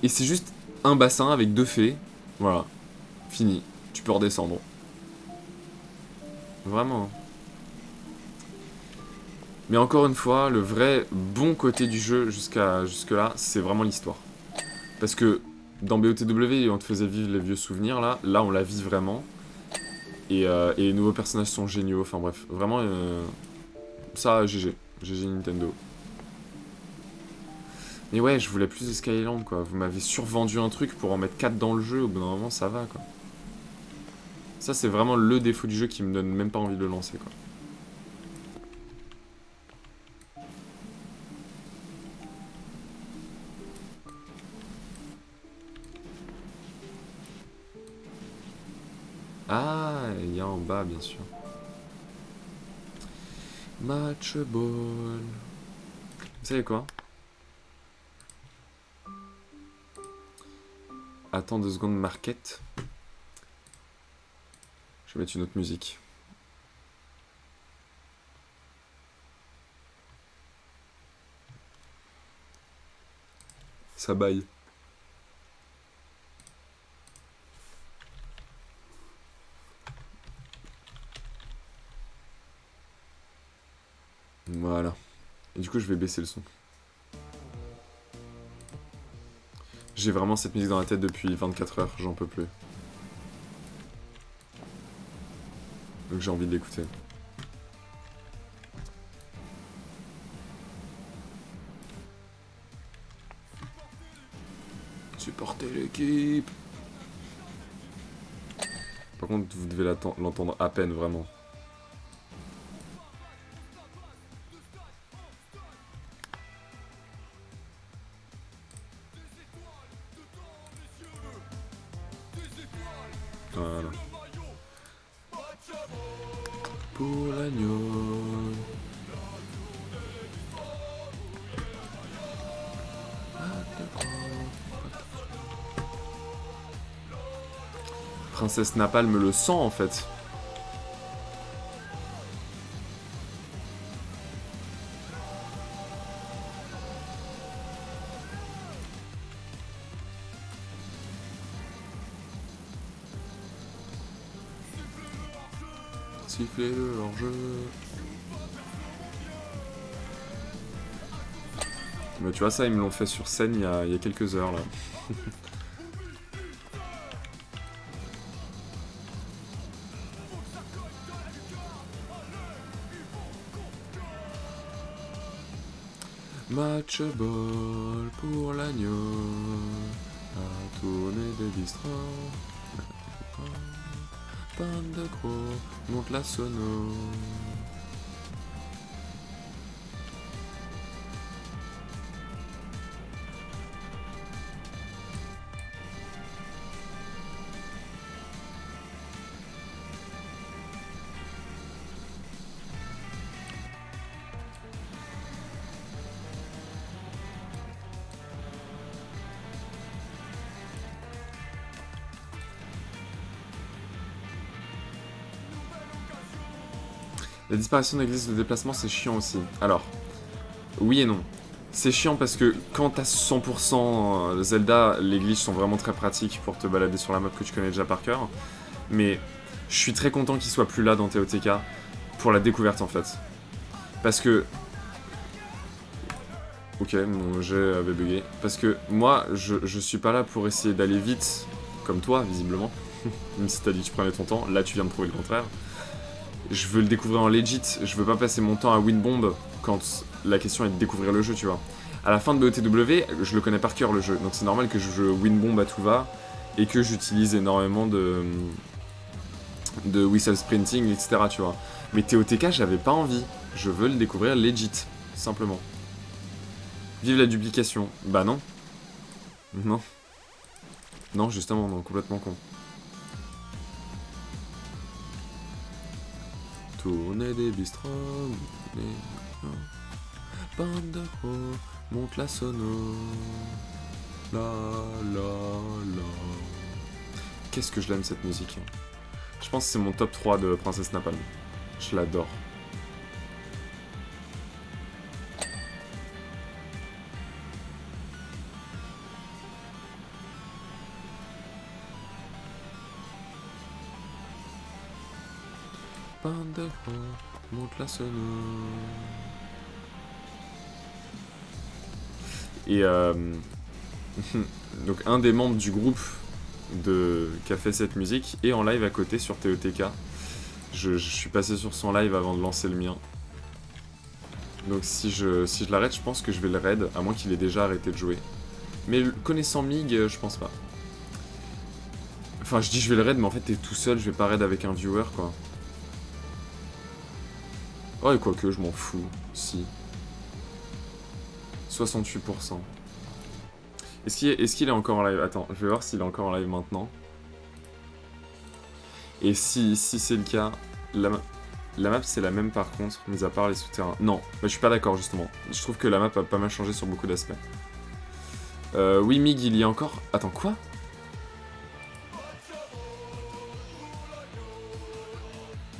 Et c'est juste un bassin avec 2 fées. Voilà. Fini. Tu peux redescendre. Vraiment. Mais encore une fois, le vrai bon côté du jeu jusque-là, c'est vraiment l'histoire. Parce que dans BOTW, on te faisait vivre les vieux souvenirs, là on la vit vraiment. Et les nouveaux personnages sont géniaux, enfin bref, vraiment, ça, GG. GG Nintendo. Mais ouais, je voulais plus de Skyland, quoi. Vous m'avez survendu un truc pour en mettre 4 dans le jeu, au bout d'un moment, ça va, quoi. Ça, c'est vraiment le défaut du jeu qui me donne même pas envie de le lancer, quoi. Ah, il y a en bas, bien sûr. Match ball. Vous savez quoi? Attends 2 secondes, Marquette. Je vais mettre une autre musique. Ça baille. Voilà. Et du coup, je vais baisser le son. J'ai vraiment cette musique dans la tête depuis 24 heures, j'en peux plus. Donc j'ai envie de l'écouter. Supporter l'équipe. Par contre, vous devez l'entendre à peine, vraiment. Voilà. Pour l'agneau. Princesse Napalm le sent en fait. Siffler le hors-jeu. Mais tu vois ça, ils me l'ont fait sur scène il y a quelques heures là. Match ball pour l'agneau. La tournée des bistrots. Bande de gros, monte la sono. La disparition des glitches de déplacement, c'est chiant aussi. Alors, oui et non. C'est chiant parce que quand t'as 100% Zelda, les glitches sont vraiment très pratiques pour te balader sur la map que tu connais déjà par cœur. Mais je suis très content qu'ils soient plus là dans TOTK pour la découverte en fait. Parce que... Ok, mon jet avait bugué. Parce que moi, je suis pas là pour essayer d'aller vite, comme toi, visiblement. Même si t'as dit que tu prenais ton temps, là tu viens de prouver le contraire. Je veux le découvrir en legit, je veux pas passer mon temps à Winbomb quand la question est de découvrir le jeu, tu vois. À la fin de BOTW, je le connais par cœur le jeu, donc c'est normal que je joue Winbomb à tout va et que j'utilise énormément de whistle sprinting, etc., tu vois. Mais TOTK, j'avais pas envie, je veux le découvrir legit, simplement. Vive la duplication. Bah non. Non. Non, justement, non, complètement con. Tournée des bistrots, bande de gros, monte la sono. La la la. Qu'est-ce que je l'aime cette musique. Je pense que c'est mon top 3 de Princesse Napalm. Je l'adore. Bande de gros, monte la sonneuse. Et donc un des membres du groupe qui a fait cette musique est en live à côté sur TOTK. Je suis passé sur son live avant de lancer le mien. Donc si je l'arrête, je pense que je vais le raid, à moins qu'il ait déjà arrêté de jouer. Mais connaissant Mig, je pense pas. Enfin, je dis je vais le raid, mais en fait t'es tout seul, je vais pas raid avec un viewer, quoi. Oh, et quoique, je m'en fous. Si. 68%. Est-ce qu'il est encore en live? Attends, je vais voir s'il est encore en live maintenant. Et si c'est le cas, la map c'est la même par contre, mis à part les souterrains. Non, bah, je suis pas d'accord justement. Je trouve que la map a pas mal changé sur beaucoup d'aspects. Oui, Mig, il y a encore... Attends, quoi?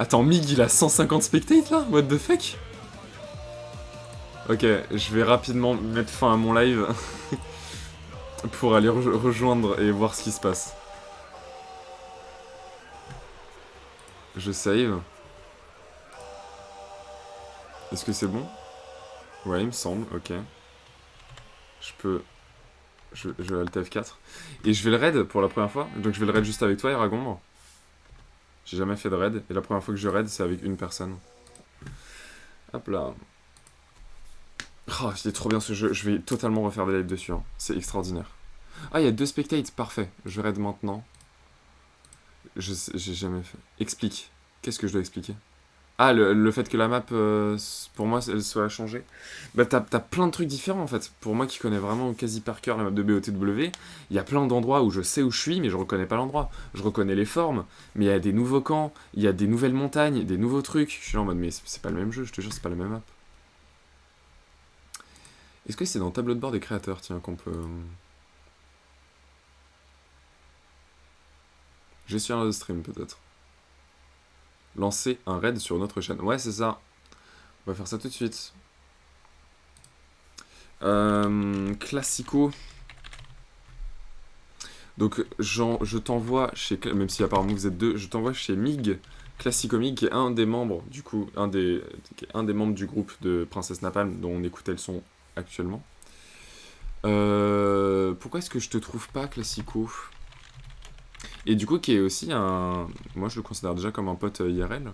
Attends, Mig, il a 150 spectates là? What the fuck? Ok, je vais rapidement mettre fin à mon live pour aller rejoindre et voir ce qui se passe. Je save. Est-ce que c'est bon? Ouais, il me semble, ok. Je peux... Je vais alt F4. Et je vais le raid pour la première fois. Donc je vais le raid juste avec toi, Eragon. J'ai jamais fait de raid. Et la première fois que je raid, c'est avec une personne. Hop là. Oh, c'est trop bien ce jeu. Je vais totalement refaire des lives dessus. Hein. C'est extraordinaire. Ah, il y a 2 spectates. Parfait. Je raid maintenant. J'ai jamais fait. Explique. Qu'est-ce que je dois expliquer? Ah, le fait que la map, pour moi, elle soit changée. Bah, t'as plein de trucs différents, en fait. Pour moi, qui connais vraiment quasi par cœur la map de BOTW, il y a plein d'endroits où je sais où je suis, mais je reconnais pas l'endroit. Je reconnais les formes, mais il y a des nouveaux camps, il y a des nouvelles montagnes, des nouveaux trucs. Je suis là en mode, mais c'est pas le même jeu, je te jure, c'est pas la même map. Est-ce que c'est dans le tableau de bord des créateurs, tiens, qu'on peut... Gestionnaire de stream, peut-être. Lancer un raid sur notre chaîne. Ouais, c'est ça. On va faire ça tout de suite. Classico. Donc, je t'envoie chez... Même si apparemment vous êtes 2, je t'envoie chez Mig, Classico Mig, qui est un des membres, du coup, un des membres du groupe de Princesse Napalm, dont on écoutait le son actuellement. Pourquoi est-ce que je te trouve pas, Classico? Et du coup, qui est aussi un... Moi, je le considère déjà comme un pote IRL.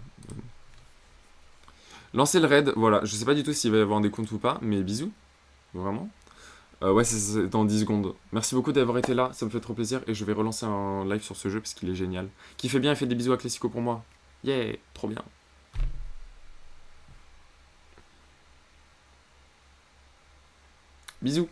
Lancez le raid, voilà. Je sais pas du tout s'il va y avoir des comptes ou pas, mais bisous. Vraiment. Ouais, c'est dans 10 secondes. Merci beaucoup d'avoir été là, ça me fait trop plaisir. Et je vais relancer un live sur ce jeu parce qu'il est génial. Qui fait bien et fait des bisous à Classico pour moi. Yeah, trop bien. Bisous.